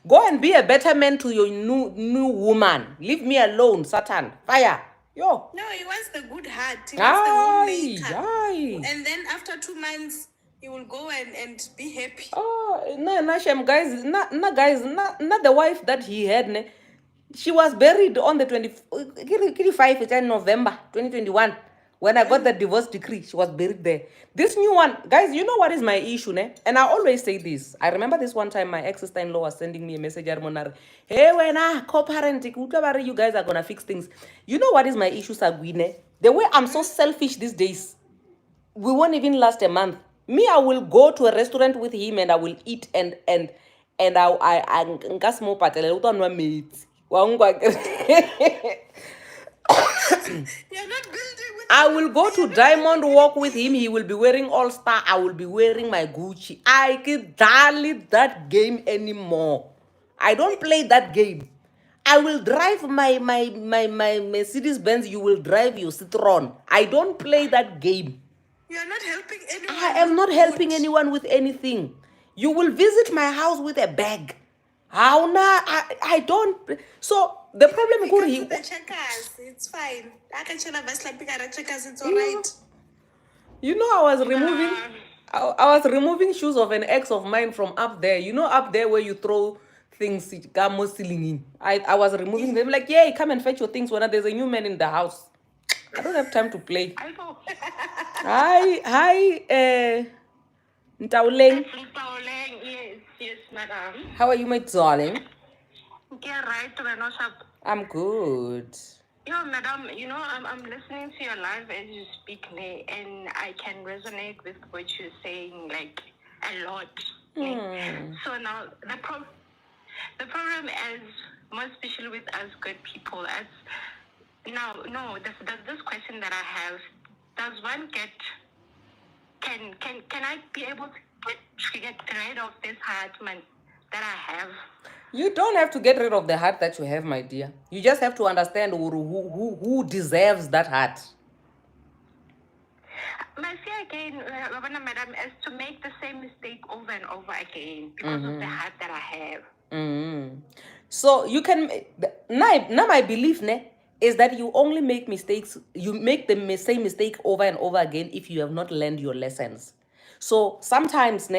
Go and be a better man to your new woman. Leave me alone, Satan. Fire. Yo. No, he wants the good heart. He wants the Aye, homemaker. aye. And then after 2 months, he will go and be happy. Oh, no, no, shame, guys. Not the wife that he had. Ne? She was buried on the 25th November 2021. When I got the divorce decree, she was buried there. This new one, guys, you know what is my issue, ne? And I always say this. I remember this one time my ex-sister-in-law was sending me a message. Hey, when I co-parent, you guys are gonna fix things. You know what is my issue, Sagwine? The way I'm so selfish these days, we won't even last a month. Me, I will go to a restaurant with him and I will eat and I nka se mo patele o tlo nwa metsi. Wa nkwa ke- You're not building with I will go to Diamond Walk with him. He will be wearing All Star. I will be wearing my Gucci. I can hardly that game anymore. I don't play that game. I will drive my Mercedes Benz. You will drive your Citroen. I don't play that game. You're not helping I anyone am look not good. helping anyone with anything. You will visit my house with a bag. How na? I don't. So the problem We could come to he. the checkers. It's fine. I can tell us like checkers. It's all You right. know, you know, I was removing shoes of an ex of mine from up there. You know, up there where you throw things, camo ceiling in. I was removing them like, yay, come and fetch your things when there's a new man in the house. I don't have time to play. I know. Hi, Ntauleng. Ntaoleng, yes, yes, madam. How are you, my darling? Get right to the no shop. I'm good. Yo, madam, I'm listening to your live as you speak, ne, and I can resonate with what you're saying, like, a lot. Ne. So now, the problem is, more especially with us good people, as now, no, there's this question that I have. Does one can I be able to get rid of this heart, man, that I have? You don't have to get rid of the heart that you have, my dear. You just have to understand who deserves that heart. My fear again, Ravana madam, is to make the same mistake over and over again because of the heart that I have. So you can now my belief is that you only make mistakes, you make the same mistake over and over again if you have not learned your lessons. So sometimes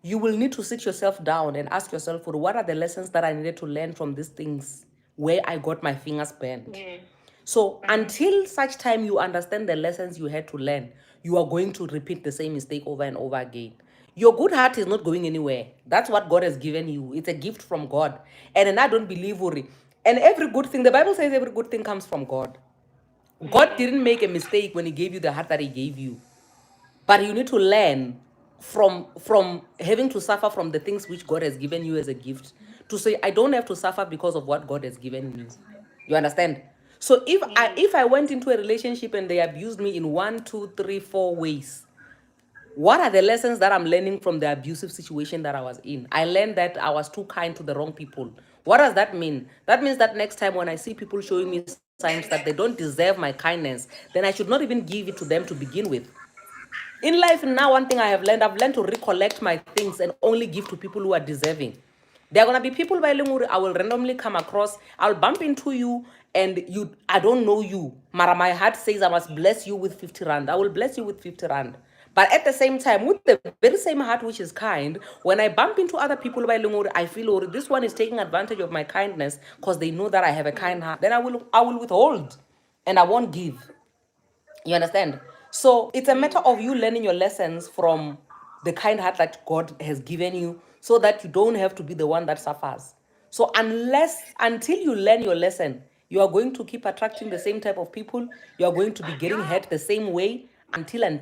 you will need to sit yourself down and ask yourself, for what are the lessons that I needed to learn from these things where I got my fingers burned. Yeah. So until such time you understand the lessons you had to learn, you are going to repeat the same mistake over and over again. Your good heart is not going anywhere. That's what God has given you. It's a gift from God. And I don't believe worry. And every good thing, the Bible says every good thing comes from God. God didn't make a mistake when he gave you the heart that he gave you. But you need to learn from having to suffer from the things which God has given you as a gift, to say, I don't have to suffer because of what God has given me. You understand? So if I went into a relationship and they abused me in 1, 2, 3, 4 ways, what are the lessons that I'm learning from the abusive situation that I was in? I learned that I was too kind to the wrong people. What does that mean? That means that next time when I see people showing me signs that they don't deserve my kindness, then I should not even give it to them to begin with. In life now, one thing I've learned to recollect my things and only give to people who are deserving. There are gonna be people by Lemuri I will randomly come across. I'll bump into you and I don't know you. Mara, my heart says I must bless you with 50 rand. I will bless you with 50 rand. But at the same time, with the very same heart which is kind, when I bump into other people by Lemuri, I feel, oh, this one is taking advantage of my kindness because they know that I have a kind heart. Then I will withhold and I won't give. You understand? So it's a matter of you learning your lessons from the kind heart that God has given you so that you don't have to be the one that suffers. So until you learn your lesson, you are going to keep attracting the same type of people. You are going to be getting hurt the same way until. That's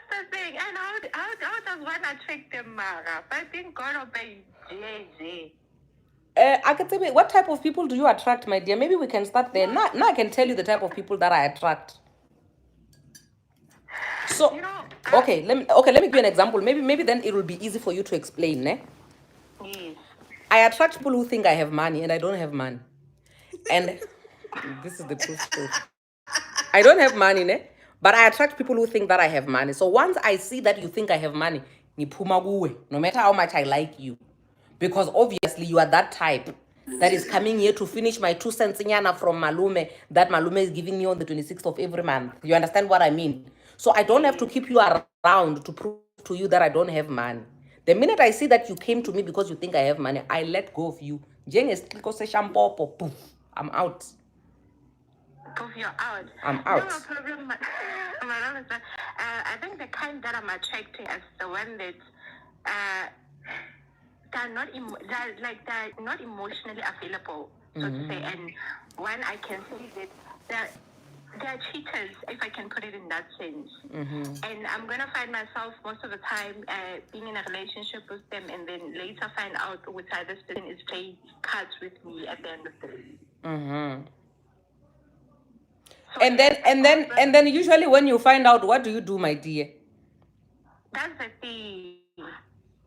the thing. And how does one attract them, Mara? By being God or by JJ? I can tell you, what type of people do you attract, my dear? Maybe we can start there. Now I can tell you the type of people that I attract. So, You know, let me give you an example. Maybe then it will be easy for you to explain, ne? yes. I attract people who think I have money and I don't have money. And this is the true story. I don't have money, ne? But I attract people who think that I have money. So once I see that you think I have money, ngiphuma kuwe, no matter how much I like you. Because obviously you are that type that is coming here to finish my 2 cents nyana from Malume that Malume is giving me on the 26th of every month. You understand what I mean? So I don't have to keep you around to prove to you that I don't have money. The minute I see that you came to me because you think I have money, I let go of you. Poof, I'm out. Prove you're out. I'm No out. problem. My love is that, I think the kind that I'm attracting is the one that they're not emotionally available, so to say. And when I can see that they're cheaters, if I can put it in that sense. And I'm gonna find myself most of the time being in a relationship with them, and then later find out which this person is playing cards with me at the end of the day. So And then usually when you find out, what do you do, my dear? that's the thing.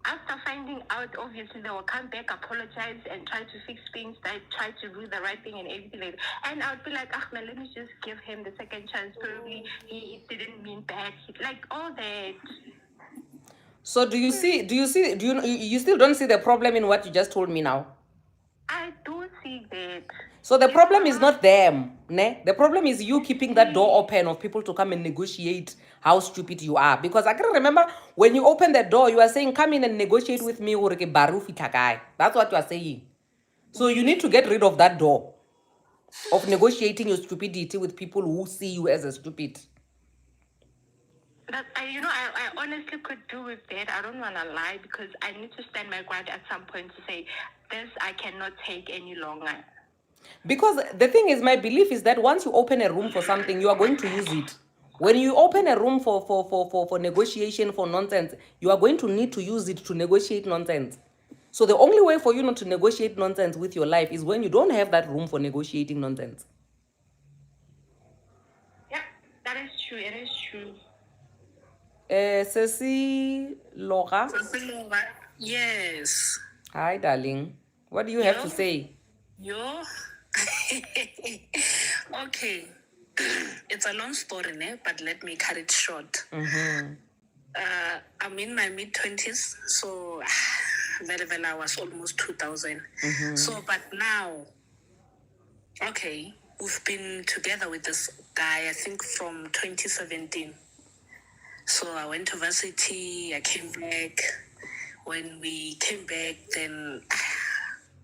After finding out, obviously they will come back, apologize, and try to fix things. They try to do the right thing and everything like that. And I would be like, man, let me just give him the second chance. Probably he didn't mean bad. Like all that. So do you still don't see the problem in what you just told me now? I do see that. So the problem is not them, ne? The problem is you keeping that door open of people to come and negotiate how stupid you are. Because I can remember when you open the door, you are saying, come in and negotiate with me. That's what you are saying. So you need to get rid of that door of negotiating your stupidity with people who see you as a stupid. I honestly could do with that. I don't want to lie because I need to stand my ground at some point to say, this I cannot take any longer. Because the thing is, my belief is that once you open a room for something, you are going to use it. When you open a room for negotiation, for nonsense, you are going to need to use it to negotiate nonsense. So the only way for you not to negotiate nonsense with your life is when you don't have that room for negotiating nonsense. Yeah, that is true. It is true. Ceci Laura. Yes. Hi, darling. What do you have to say? Yo. Okay. It's a long story, ne? But let me cut it short. I'm in my mid-20s, so very well, I was almost 2000. So, but now, okay, we've been together with this guy, I think from 2017. So I went to varsity, I came back. When we came back, then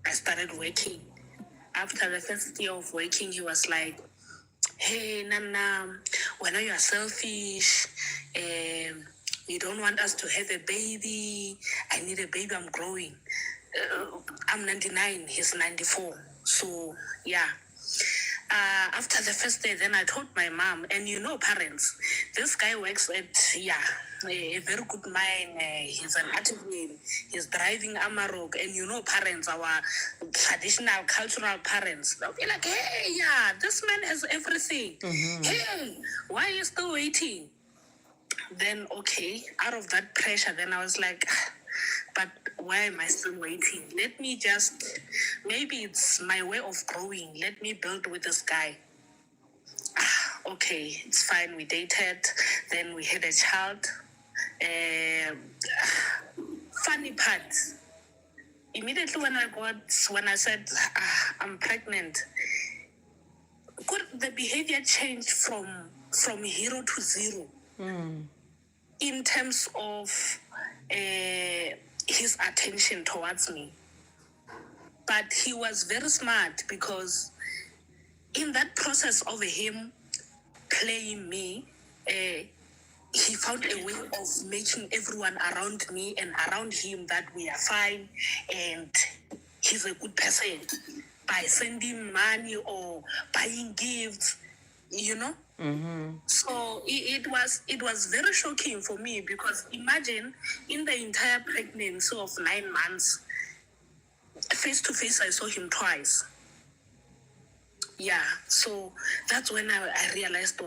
I started working. After the first year of working, he was like, hey, Nana, when you are selfish, you don't want us to have a baby. I need a baby, I'm growing. I'm 99, he's 94. So, yeah. After the first day, then I told my mom, and parents, this guy works at, a very good mine. He's an artisan. He's driving Amarok. And parents, our traditional, cultural parents, they'll be like, hey, this man has everything. Hey, why are you still waiting? Then, okay, out of that pressure, then I was like, but why am I still waiting? Let me just, maybe it's my way of growing. Let me build with this guy. okay, it's fine. We dated, then we had a child. Funny part, immediately when I said I'm pregnant, the behavior changed from hero to zero in terms of his attention towards me. But he was very smart because in that process of him playing me, he found a way of making everyone around me and around him that we are fine and he's a good person by sending money or buying gifts, you know. So it was very shocking for me because imagine in the entire pregnancy of 9 months, face to face I saw him twice. Yeah, so that's when I realized,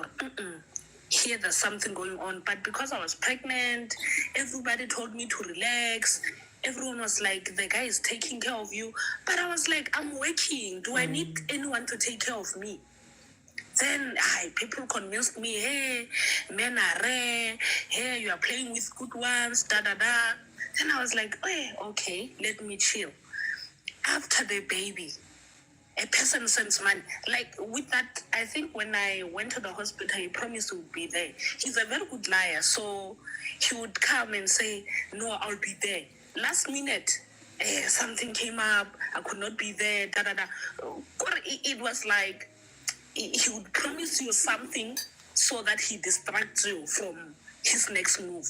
here there's something going on. But because I was pregnant, everybody told me to relax. Everyone was like, the guy is taking care of you. But I was like, I'm working. Do I need anyone to take care of me? Then people convinced me, hey, men are rare. Hey, you are playing with good ones, da-da-da. Then I was like, okay, let me chill. After the baby, a person sends money. Like with that, I think when I went to the hospital, he promised he would be there. He's a very good liar. So he would come and say, no, I'll be there. Last minute, something came up. I could not be there. Da, da, da. It was like he would promise you something so that he distracts you from his next move.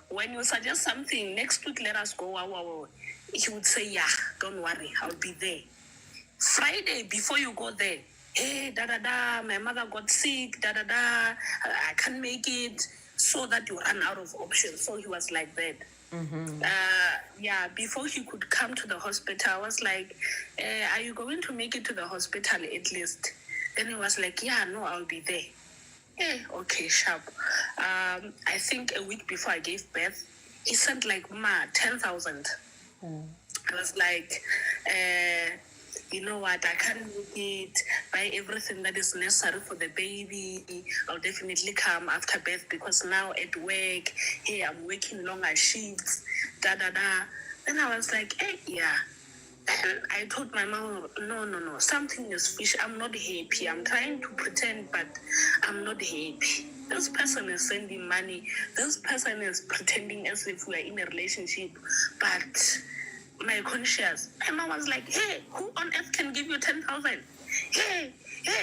When you suggest something, next week, let us go. He would say, yeah, don't worry, I'll be there. Friday, before you go there, hey, da-da-da, my mother got sick, da-da-da, I can't make it, so that you run out of options. So he was like that. Before he could come to the hospital, I was like, are you going to make it to the hospital at least? Then he was like, yeah, no, I'll be there. Okay, sharp. I think a week before I gave birth, he sent like 10,000. I was like, you know what, I can't make it, buy everything that is necessary for the baby. I'll definitely come after birth because now at work, hey, I'm working longer shifts, da-da-da. Then I was like, yeah. And I told my mom, no, something is fishy. I'm not happy. I'm trying to pretend, but I'm not happy. This person is sending money. This person is pretending as if we are in a relationship, but my conscience. My mom was like, hey, who on earth can give you 10,000? Hey,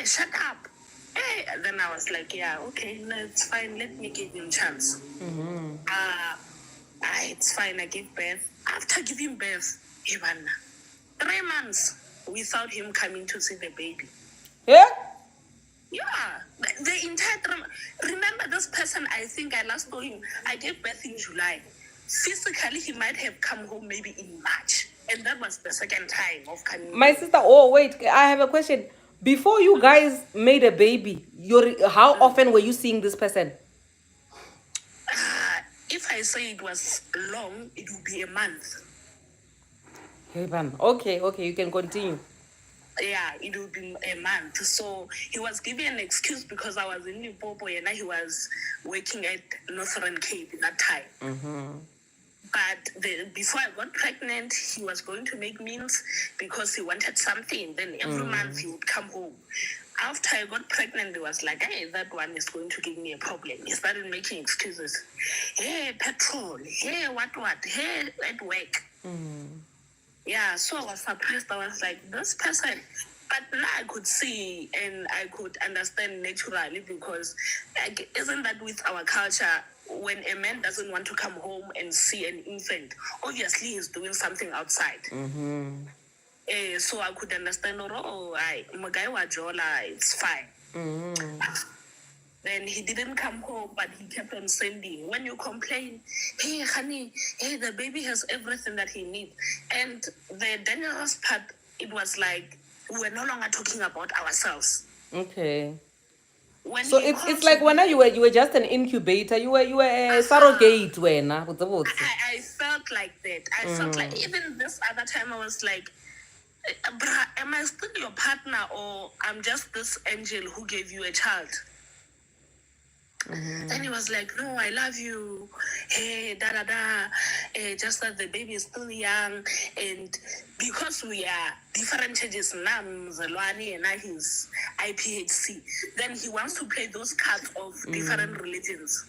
shut up. Hey, and then I was like, yeah, okay, no, it's fine. Let me give him a chance. It's fine. I gave birth. After giving birth, Ivana, 3 months without him coming to see the baby. Yeah? Yeah, the entire time. Remember this person, I think I last saw him, I gave birth in July. Physically, he might have come home maybe in March. And that was the second time of coming My home. sister, wait, I have a question. Before you guys made a baby, how often were you seeing this person? If I say it was long, it would be a month. Hey, man. Okay, you can continue. Yeah, it would be a month. So he was giving an excuse because I was in Limpopo and he was working at Northern Cape at that time. But before I got pregnant, he was going to make meals because he wanted something. Then every month he would come home. After I got pregnant, it was like, hey, that one is going to give me a problem. He started making excuses. Hey, petrol. Hey, what? Hey, at work. Yeah, so I was surprised. I was like, this person. But now I could see and I could understand naturally because isn't that with our culture, when a man doesn't want to come home and see an infant, obviously he's doing something outside. So I could understand, it's fine. Then he didn't come home, but he kept on sending. When you complain, hey, honey, hey, the baby has everything that he needs. And the dangerous part, it was like, we were no longer talking about ourselves. Okay. When So it's like when you were just an incubator, you were a surrogate when I felt like that. I felt like even this other time I was like, Bruh, am I still your partner or I'm just this angel who gave you a child? Then he was like, no, I love you. Hey, da da da. Just that the baby is still young. And because we are different churches, Nam, Zalwani, and his IPHC, then he wants to play those cards of different religions.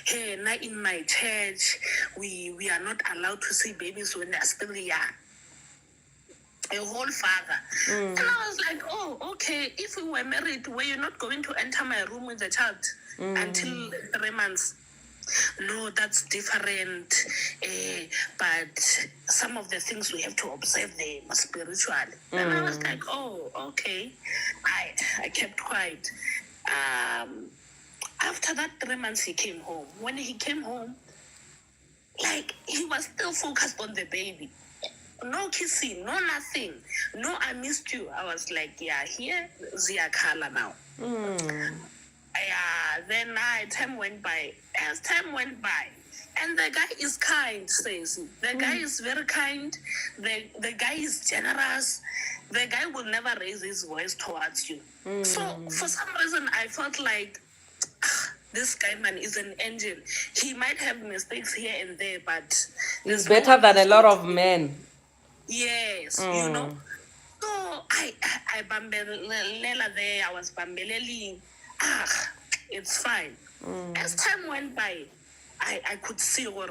Hey, now in my church, we are not allowed to see babies when they're still young. A whole father. And I was like, oh, okay, if we were married, were you not going to enter my room with the child until 3 months? No, that's different. But some of the things we have to observe them spiritually. And I was like, oh, okay. I kept quiet. After that 3 months, he came home. When he came home, like, he was still focused on the baby. No kissing, no nothing. No, I missed you. I was like, yeah, here, Zia Kala now. Yeah, then time went by. As time went by, and the guy is kind, Stacey. The guy is very kind. The guy is generous. The guy will never raise his voice towards you. So, for some reason, I felt like, this guy, man, is an angel. He might have mistakes here and there, but He's better than a lot of men. yes, you know. So I bambelela there. I was bambeleling. It's fine. As time went by, I could see, or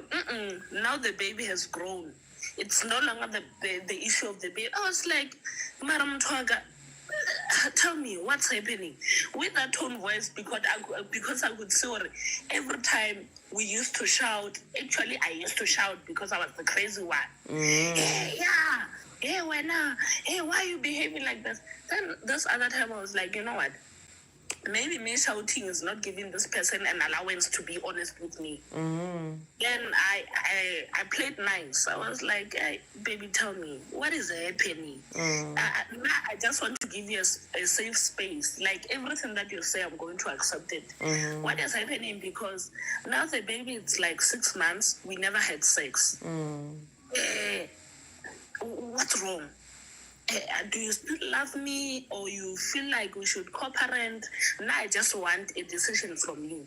now the baby has grown. It's no longer the issue of the baby. I was like, Madam Twaga, tell me what's happening with that tone voice, because I could see, or every time we used to shout. Actually, I used to shout because I was the crazy one. Hey, yeah. Hey, hey, why are you behaving like this? Then this other time I was like, you know what? Maybe me shouting is not giving this person an allowance to be honest with me. Then I played nice. I was like, hey, baby, tell me, what is happening? I just want to give you a safe space. Like, everything that you say, I'm going to accept it. What is happening? Because now the baby, it's like 6 months. We never had sex. What's wrong? Do you still love me, or you feel like we should co-parent? Now I just want a decision from you.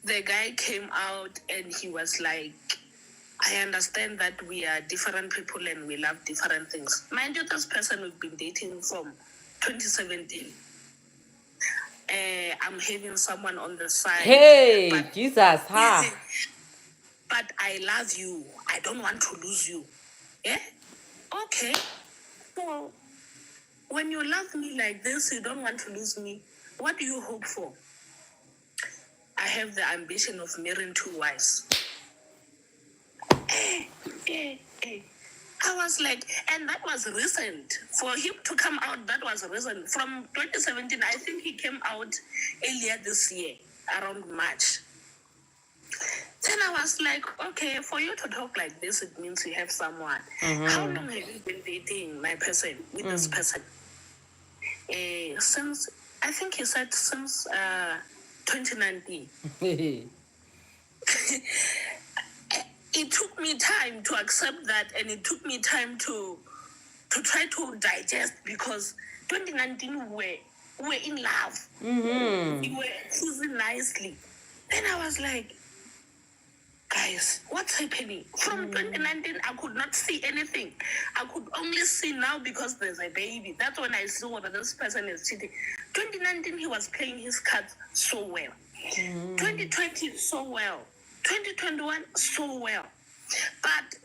The guy came out and he was like, I understand that we are different people and we love different things. Mind you, this person we've been dating from 2017. I'm having someone on the side. Hey, Jesus, ha. But I love you. I don't want to lose you. Yeah? Okay. So, when you love me like this, you don't want to lose me. What do you hope for? I have the ambition of marrying 2 wives. I was like, and that was recent. For him to come out, that was recent. From 2017, I think he came out earlier this year, around March. Then I was like, okay, for you to talk like this, it means you have someone. How long have you been dating my person, with this person? Since, I think he said since 2019. It took me time to accept that, and it took me time to try to digest, because 2019 we were in love. We were choosing nicely. Then I was like, guys, what's happening? From 2019, I could not see anything. I could only see now because there's a baby. That's when I saw that this person is cheating. 2019, he was playing his cards so well. 2020, so well. 2021, so well. But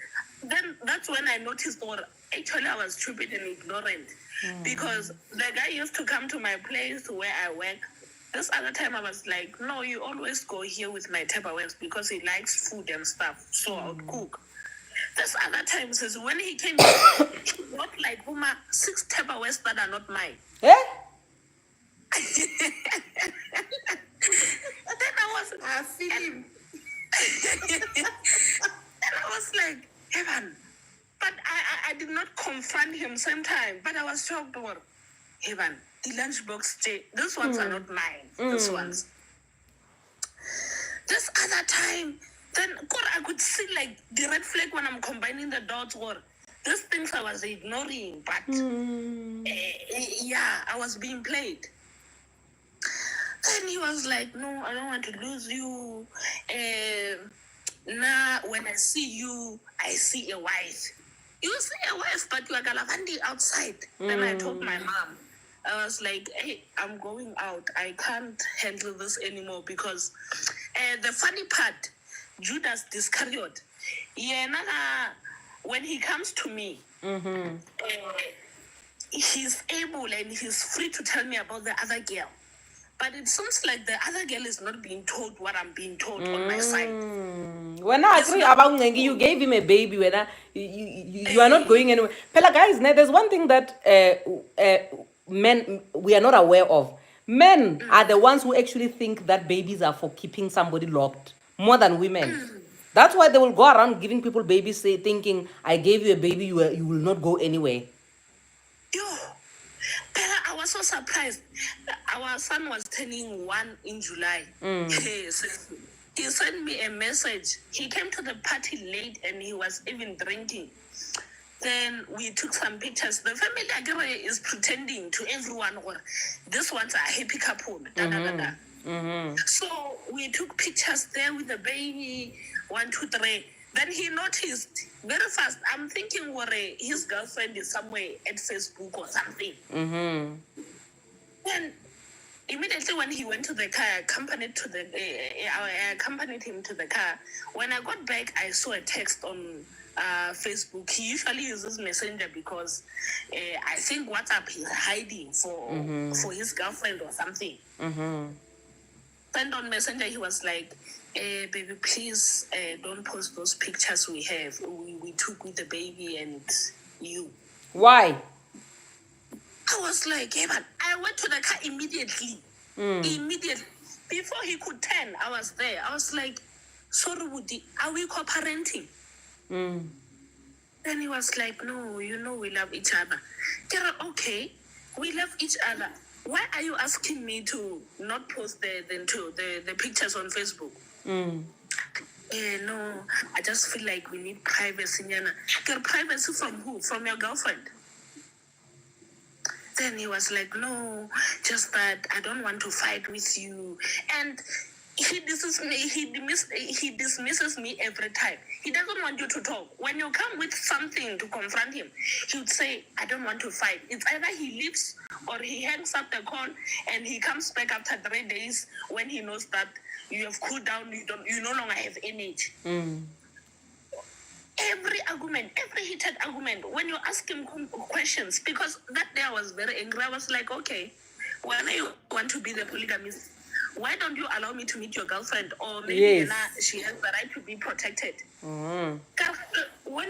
then that's when I noticed, or actually I was stupid and ignorant, because the guy used to come to my place where I work. This other time I was like, no, you always go here with my Tupperwares because he likes food and stuff, so I would cook. This other time says when he came, he bought like 6 Tupperwares that are not mine. Eh? Then I feel him. And I was like, Evan, but I did not confront him same time, but I was shocked. Evan, the lunchbox, these ones are not mine. These ones. This other time, then I could see like the red flag when I'm combining the dots, or these things I was ignoring, but yeah, I was being played. Then he was like, no, I don't want to lose you. Now, when I see you, I see a wife. You see a wife, but you are galavandi outside. Then I told my mom, I was like, hey, I'm going out. I can't handle this anymore because the funny part, Judas Iscariot, yeah, when he comes to me, he's able and he's free to tell me about the other girl. But it seems like the other girl is not being told what I'm being told on my side. When I agree about Ngengi, you gave him a baby. When you are not going anywhere. Pella guys, there's one thing that men we are not aware of. Men are the ones who actually think that babies are for keeping somebody locked more than women. That's why they will go around giving people babies, thinking, "I gave you a baby, you will not go anywhere." Yo, Bella, I was so surprised. Our son was turning 1 in July. Yes. He sent me a message. He came to the party late and he was even drinking. Then we took some pictures. The family again is pretending to everyone, or this one's a happy couple. Da, da, da, da. So we took pictures there with the baby, 1, 2, 3. Then he noticed very fast. I'm thinking, his girlfriend is somewhere at Facebook or something. Then immediately when he went to the car, I accompanied him to the car. When I got back, I saw a text on Facebook. He usually uses Messenger because I think WhatsApp he's hiding for his girlfriend or something. Sent on Messenger, he was like, baby, please don't post those pictures we have. We took with the baby and you. Why? I was like, hey, man, I went to the car immediately. Immediately. Before he could turn, I was there. I was like, sorry, Woody, are we co-parenting? Then he was like, no, we love each other. Okay, we love each other. Why are you asking me to not post the pictures on Facebook? No, I just feel like we need privacy. Get privacy from who? From your girlfriend? Then he was like, no, just that I don't want to fight with you. And he dismisses me every time. He doesn't want you to talk. When you come with something to confront him, he would say, I don't want to fight. It's either he leaves or he hangs up the call and he comes back after 3 days when he knows that you have cooled down, you no longer have energy. Every argument, every heated argument, when you ask him questions, because that day I was very angry, I was like, okay, when you want to be the polygamist, why don't you allow me to meet your girlfriend? Or maybe she has the right to be protected. When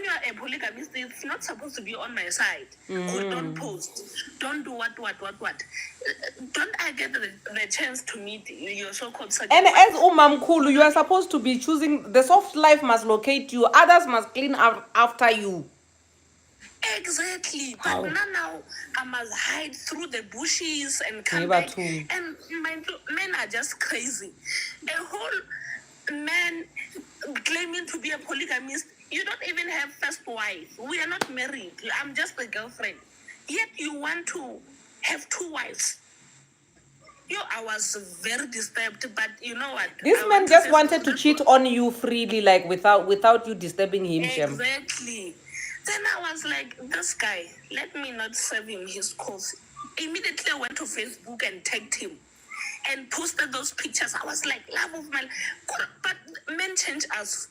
you are a polygamist, it's not supposed to be on my side. Don't post. Don't do what. Don't I get the chance to meet your so-called second And wife? as Umam Kulu, you are supposed to be choosing, the soft life must locate you, others must clean up after you. Exactly. But now I must hide through the bushes and come back. And men are just crazy. A whole man claiming to be a polygamist, you don't even have first wife. We are not married. I'm just a girlfriend. Yet you want to have 2 wives. I was very disturbed, but you know what? This man just wanted to cheat on you freely, like without you disturbing him. Exactly. Then I was like, this guy, let me not serve him his coffee. Immediately I went to Facebook and tagged him and posted those pictures. I was like, love of my life. But men change us.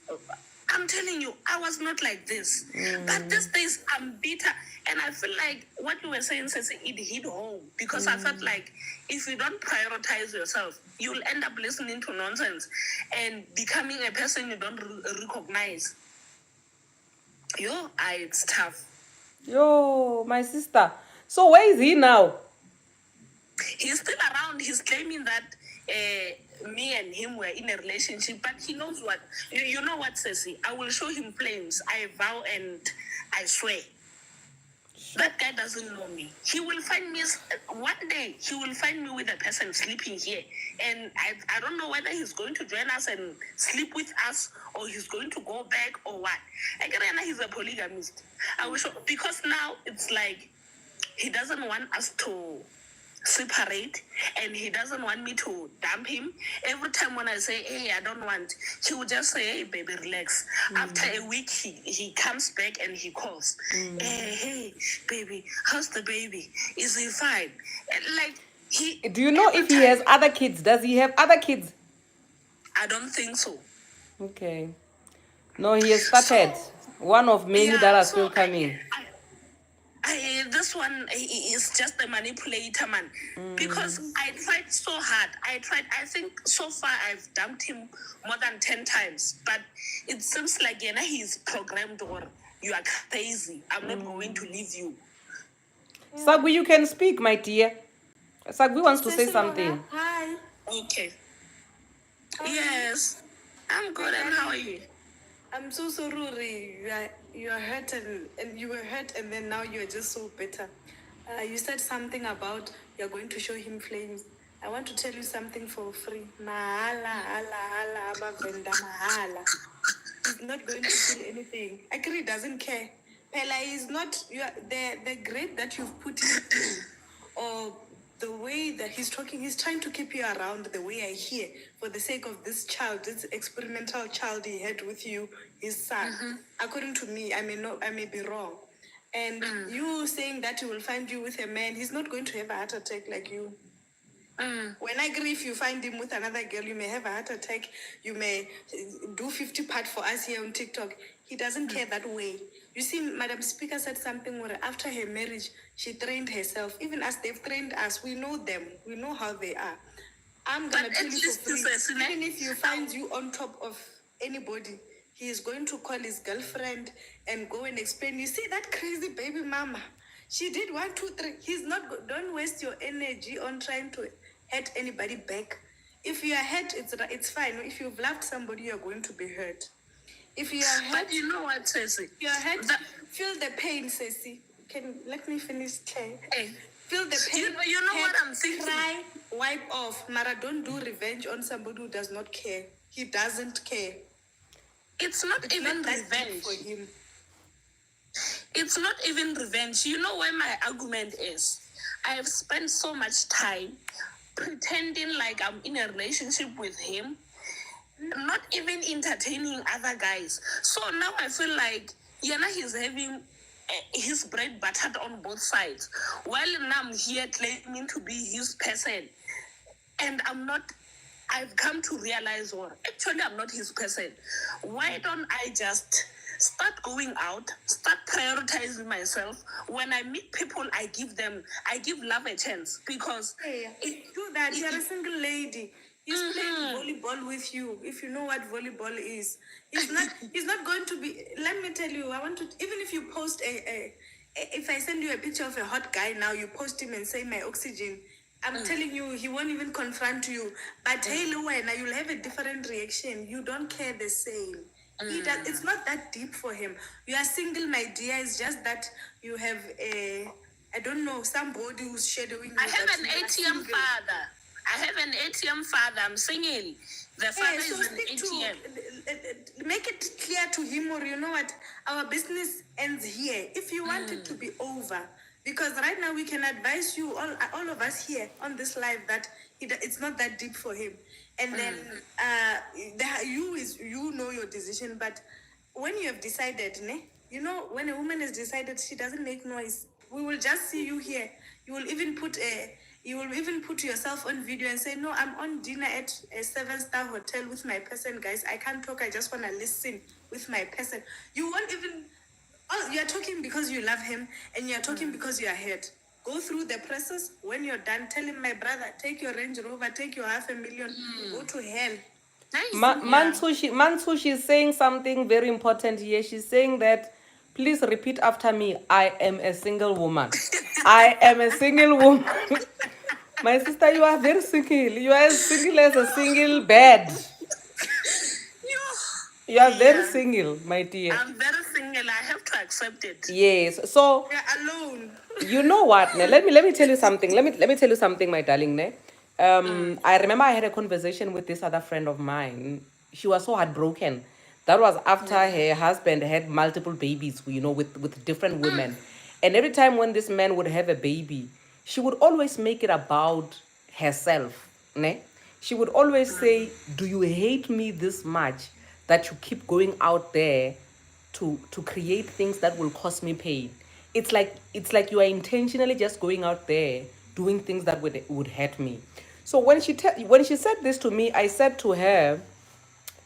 I'm telling you, I was not like this. But these days I'm bitter. And I feel like what you were saying, says it hit home. Because I felt like if you don't prioritize yourself, you'll end up listening to nonsense and becoming a person you don't recognize. It's tough. Yo, my sister. So where is he now? He's still around. He's claiming that me and him were in a relationship, but he knows what. You know what, Ceci? I will show him flames. I vow and I swear. That guy doesn't know me. He will find me, one day, he will find me with a person sleeping here. And I don't know whether he's going to join us and sleep with us or he's going to go back or what. Again, he's a polygamist. I wish, because now it's like he doesn't want us to separate and he doesn't want me to dump him. Every time when I say, hey, I don't want, he will just say, hey, baby, relax. After a week, he comes back and he calls. Hey, baby, how's the baby? Is he fine? And like, Do you know if he has other kids? Does he have other kids? I don't think so. Okay. No, he has started. One of many that are still coming. This one is just a manipulator, man. Because I tried so hard. I think so far I've dumped him more than 10 times. But it seems like he's programmed or you are crazy. I'm not going to leave you. Sagwi, you can speak, my dear. Sagwi wants to say something. Hi. Okay. Yes. I'm good. And how are you? I'm so sorry. You are hurt and you were hurt and then now you are just so bitter. You said something about you're going to show him flames. I want to tell you something for free. Mahala, hala, hala, abavenda, mahala. He's not going to feel anything. Akiri doesn't care. Pela is not the grade that you've put him through or the way that he's talking, he's trying to keep you around the way I hear for the sake of this child, this experimental child he had with you, his son. According to me, I may be wrong. And you saying that he will find you with a man, he's not going to have a heart attack like you. When I agree, if you find him with another girl, you may have a heart attack. You may do 50 part for us here on TikTok. He doesn't care that way. You see, Madam Speaker said something where after her marriage, she trained herself. Even as they've trained us, we know them. We know how they are. I'm going to tell you for free, even if you find you on top of anybody, he is going to call his girlfriend and go and explain. You see that crazy baby mama? She did 1, 2, 3. He's not. Don't waste your energy on trying to hurt anybody back. If you are hurt, it's fine. If you've loved somebody, you're going to be hurt. If you are hurt, but you know what, Ceci? You are hurt. Feel the pain, Ceci. Let me finish, Clay. Hey. Feel the pain. You know what I'm thinking? Cry, wipe off. Mara, don't do revenge on somebody who does not care. He doesn't care. It's not even revenge for him. It's not even revenge. You know where my argument is? I have spent so much time pretending like I'm in a relationship with him, not even entertaining other guys. So now I feel like he's having his bread buttered on both sides, while now I'm here claiming to be his person, and I've come to realize, actually I'm not his person. Why don't I just start going out, start prioritizing myself? When I meet people, I give love a chance, because do that. You're a single lady. He's playing volleyball with you. If you know what volleyball is, he's not going to be. Let me tell you, even if you post if I send you a picture of a hot guy now, you post him and say my oxygen. I'm telling you, he won't even confront you. But hey, Luana, you'll have a different reaction. You don't care the same. It's not that deep for him. You are single, my dear. It's just that you have I don't know, somebody who's shadowing you. I have an ATM father. I'm single. The father is an ATM. Make it clear to him, or you know what, our business ends here. If you want it to be over, because right now we can advise you, all of us here on this live, that it's not that deep for him. And then you know your decision. But when you have decided, you know, when a woman has decided, she doesn't make noise. We will just see you here. You will even put yourself on video and say, no, I'm on dinner at a 7-star hotel with my person, guys. I can't talk. I just want to listen with my person. You won't even... Oh, you're talking because you love him, and you're talking because you are hurt. Go through the process. When you're done, tell him, my brother, take your Range Rover, take your $500,000, go to hell. Mansushi is saying something very important here. She's saying that, please repeat after me, I am a single woman. I am a single woman. My sister, you are very single. You are as single as a single bed. You are very single, my dear. I'm very single. and I have to accept it. Yes. So You're alone. you know what? Now, let me tell you something. Let me tell you something, my darling. Ne? I remember I had a conversation with this other friend of mine. She was so heartbroken. That was after her husband had multiple babies, with different women. And every time when this man would have a baby, she would always make it about herself. Ne? She would always say, "Do you hate me this much that you keep going out there to create things that will cause me pain?" It's like you are intentionally just going out there doing things that would hurt me. So when she said this to me, I said to her,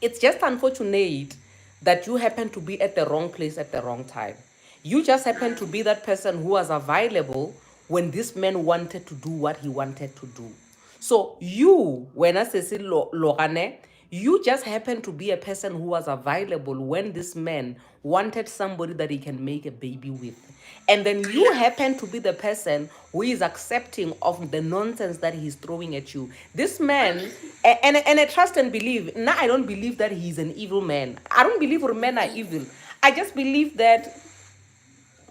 it's just unfortunate that you happen to be at the wrong place at the wrong time. You just happen to be that person who was available when this man wanted to do what he wanted to do. So you, when I say Lorane, you just happen to be a person who was available when this man wanted somebody that he can make a baby with. And then you happen to be the person who is accepting of the nonsense that he's throwing at you. This man, and I trust and believe. Now I don't believe that he's an evil man. I don't believe men are evil. I just believe that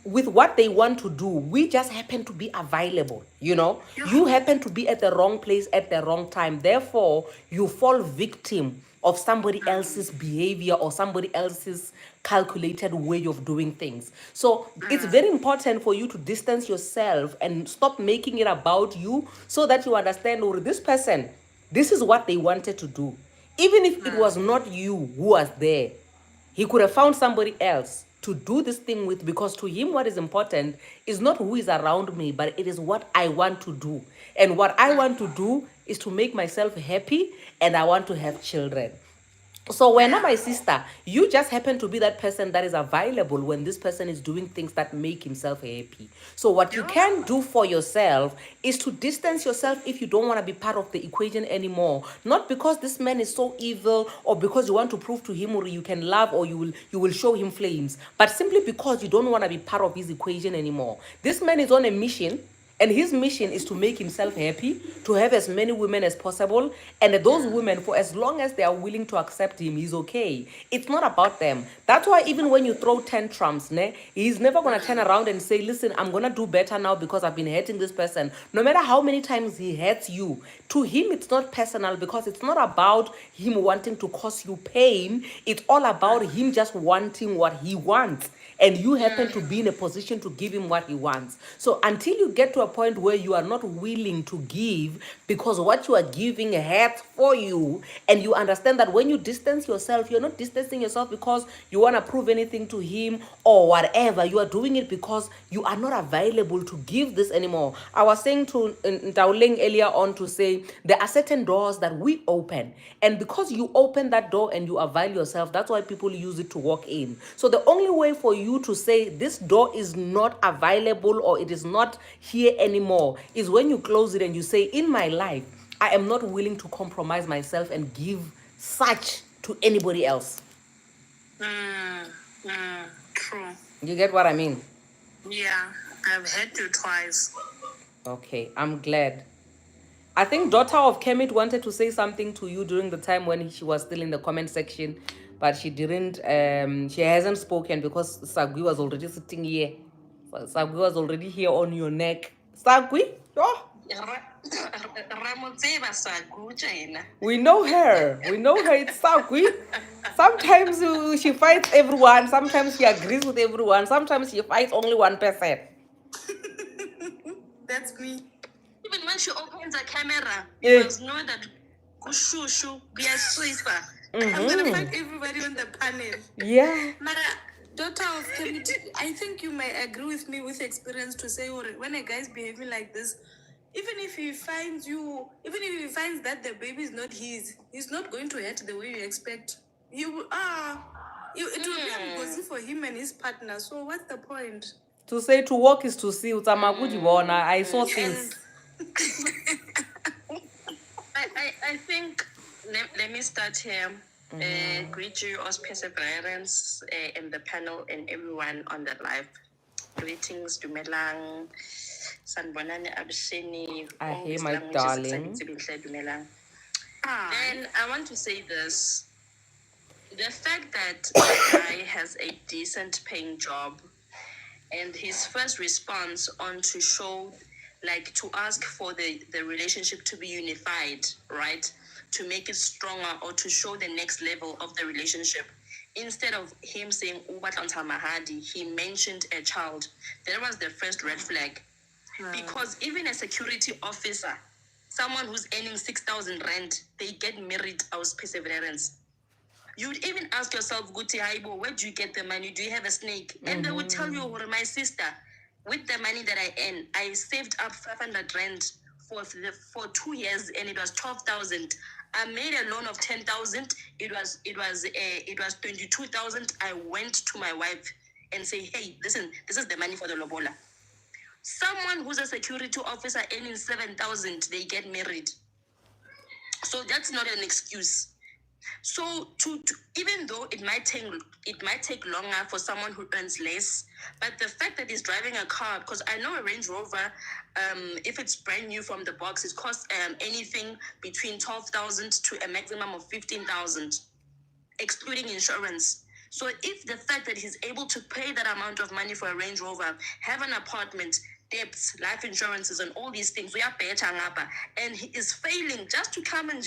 with what they want to do, we just happen to be available. You happen to be at the wrong place at the wrong time, therefore you fall victim of somebody else's behavior or somebody else's calculated way of doing things. So it's very important for you to distance yourself and stop making it about you, so that you understand, or this person, this is what they wanted to do. Even if it was not you who was there, he could have found somebody else to do this thing with, because to him what is important is not who is around me, but it is what I want to do. And what I want to do is to make myself happy, and I want to have children. So when my sister, you just happen to be that person that is available when this person is doing things that make himself happy. So what you can do for yourself is to distance yourself if you don't want to be part of the equation anymore. Not because this man is so evil, or because you want to prove to him or you can love, or you will show him flames, but simply because you don't want to be part of his equation anymore. This man is on a mission, and his mission is to make himself happy, to have as many women as possible. And those women, for as long as they are willing to accept him, he's okay. It's not about them. That's why even when you throw tantrums, he's never going to turn around and say, listen, I'm going to do better now because I've been hurting this person. No matter how many times he hurts you, to him it's not personal, because it's not about him wanting to cause you pain. It's all about him just wanting what he wants, and you happen to be in a position to give him what he wants. So until you get to a point where you are not willing to give because what you are giving hurts for you, and you understand that when you distance yourself, you're not distancing yourself because you want to prove anything to him or whatever. You are doing it because you are not available to give this anymore. I was saying to Ntawling earlier on to say there are certain doors that we open, and because you open that door and you avail yourself, that's why people use it to walk in. So the only way for you to say this door is not available or it is not here anymore is when you close it and you say, in my life, I am not willing to compromise myself and give such to anybody else. True. You get what I mean? Yeah, I've heard you twice. Okay, I'm glad. I think daughter of Kemit wanted to say something to you during the time when she was still in the comment section, but she didn't. She hasn't spoken because Sagui was already sitting here. Sagui was already here on your neck. Sagui, oh. We know her. We know her. It's Sagui. Sometimes she fights everyone. Sometimes she agrees with everyone. Sometimes she fights only one person. That's me. Even when she opens a camera, you must know that Kushushu be a sweeper. I'm gonna fight everybody on the panel. Yeah. Mara, daughter of Kemit, I think you might agree with me with experience to say, when a guy is behaving like this, even if he finds that the baby is not his, he's not going to hurt the way you expect. It will be ungozy for him and his partner. So what's the point? To say to walk is to see. I saw things. I think, let me start here. Greet you as perseverance in the panel and everyone on the live. Greetings, Dumelang, Sanbonani Absheni. I hear my darling. Then I want to say this. The fact that the guy has a decent paying job and his first response on to show, like, to ask for the relationship to be unified, right, to make it stronger or to show the next level of the relationship, instead of him saying "Ubatla mahadi," he mentioned a child. That was the first red flag. Because even a security officer, someone who's earning 6,000 rand, they get married out of perseverance. You'd even ask yourself, Guti Haibo, where do you get the money? Do you have a snake? And they would tell you, my sister, with the money that I earn, I saved up 500 rand for 2 years, and it was 12,000. I made a loan of 10,000. It was 22,000. I went to my wife and say, hey, listen, this is the money for the lobola. Someone who's a security officer earning 7,000, they get married. So that's not an excuse. So to even though it might take longer for someone who earns less, but the fact that he's driving a car, because I know a Range Rover, if it's brand new from the box, it costs anything between 12,000 to a maximum of 15,000, excluding insurance. So if the fact that he's able to pay that amount of money for a Range Rover, have an apartment, debts, life insurances, and all these things, we are better, and he is failing just to come and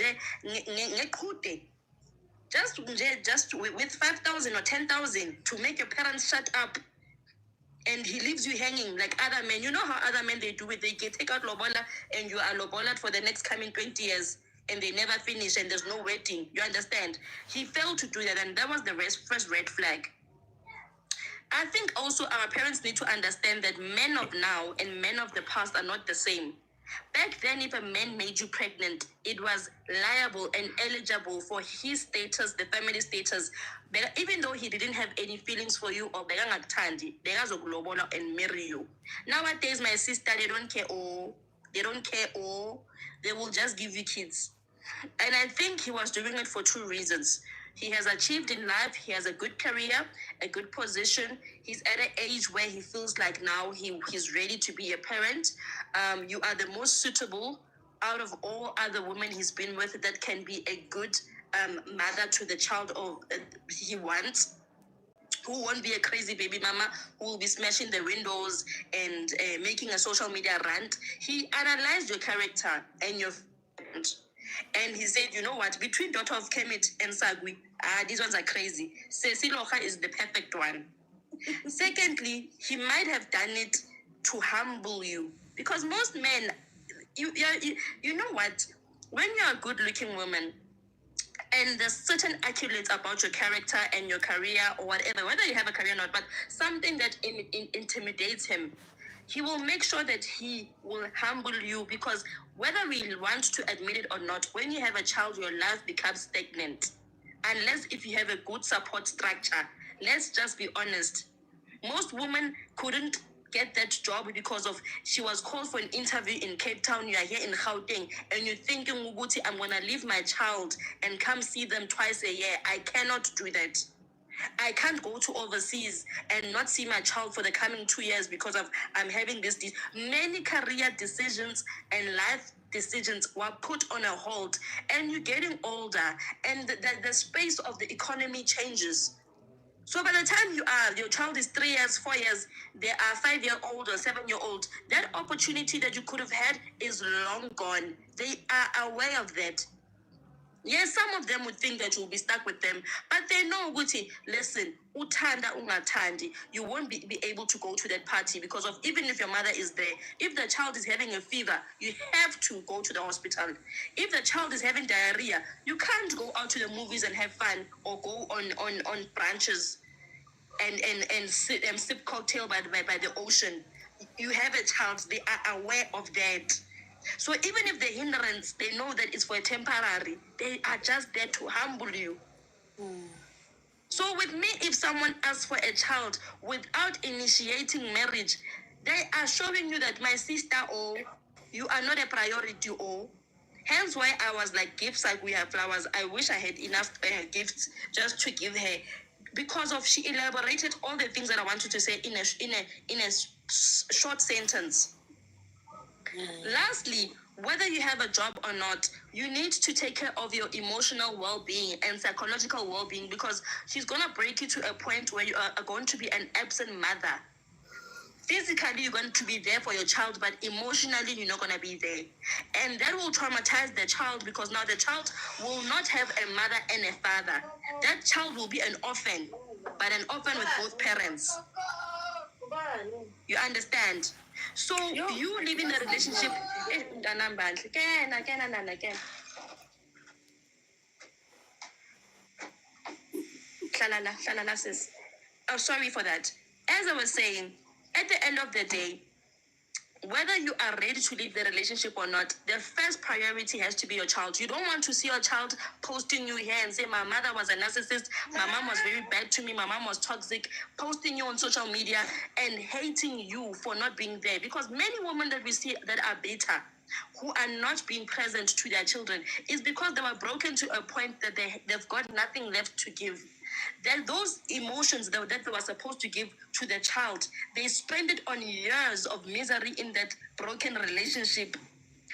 just with 5,000 or 10,000 to make your parents shut up, and he leaves you hanging like other men. You know how other men, they do it, they take out lobola, and you are lobola for the next coming 20 years, and they never finish, and there's no wedding. You understand? He failed to do that, and that was the first red flag. I think also our parents need to understand that men of now and men of the past are not the same. Back then, if a man made you pregnant, it was liable and eligible for his status, the family status. But even though he didn't have any feelings for you, or and marry you. Nowadays, my sister, they don't care. They will just give you kids. And I think he was doing it for two reasons. He has achieved in life, he has a good career, a good position. He's at an age where he feels like now he's ready to be a parent. You are the most suitable out of all other women he's been with that can be a good mother to the child he wants, who won't be a crazy baby mama, who will be smashing the windows and making a social media rant. He analyzed your character and your. And he said, you know what, between daughter of Kemet and Sagui, these ones are crazy. Ceciloja is the perfect one. Secondly, he might have done it to humble you. Because most men, you know what, when you're a good-looking woman, and there's certain accolades about your character and your career or whatever, whether you have a career or not, but something that intimidates him, he will make sure that he will humble you, because whether we want to admit it or not, when you have a child, your life becomes stagnant. Unless if you have a good support structure. Let's just be honest. Most women couldn't get that job because of she was called for an interview in Cape Town. You are here in Gauteng, and you're thinking, Uguti, I'm gonna leave my child and come see them twice a year. I cannot do that. I can't go to overseas and not see my child for the coming 2 years because of I'm having this. Many career decisions and life decisions were put on a hold, and you're getting older, and the space of the economy changes. So by the time your child is 3 years, 4 years, they are 5-year-old or 7-year-old, that opportunity that you could have had is long gone. They are aware of that. Yes, some of them would think that you'll be stuck with them, but they know, Guti, listen, utanda ungatandi, you won't be able to go to that party because of, even if your mother is there, if the child is having a fever, you have to go to the hospital. If the child is having diarrhea, you can't go out to the movies and have fun or go on branches and sip cocktail by the ocean. You have a child, they are aware of that. So even if the hindrance, they know that it's for a temporary, they are just there to humble you. So with me, if someone asks for a child without initiating marriage, they are showing you that my sister, or you are not a priority, or hence why I was like, gifts like we have flowers. I wish I had enough gifts just to give her, because of she elaborated all the things that I wanted to say in a short sentence. Lastly, whether you have a job or not, you need to take care of your emotional well-being and psychological well-being, because she's going to break you to a point where you are going to be an absent mother. Physically, you're going to be there for your child, but emotionally, you're not going to be there. And that will traumatize the child, because now the child will not have a mother and a father. That child will be an orphan, but an orphan with both parents. You understand? So you live in a relationship. Oh, sorry for that. As I was saying, at the end of the day, whether you are ready to leave the relationship or not, the first priority has to be your child. You don't want to see your child posting you here and say, my mother was a narcissist, my mom was very bad to me, my mom was toxic, posting you on social media and hating you for not being there. Because many women that we see that are bitter, who are not being present to their children, is because they were broken to a point that they've got nothing left to give. Then those emotions that they were supposed to give to the child, they spend it on years of misery in that broken relationship,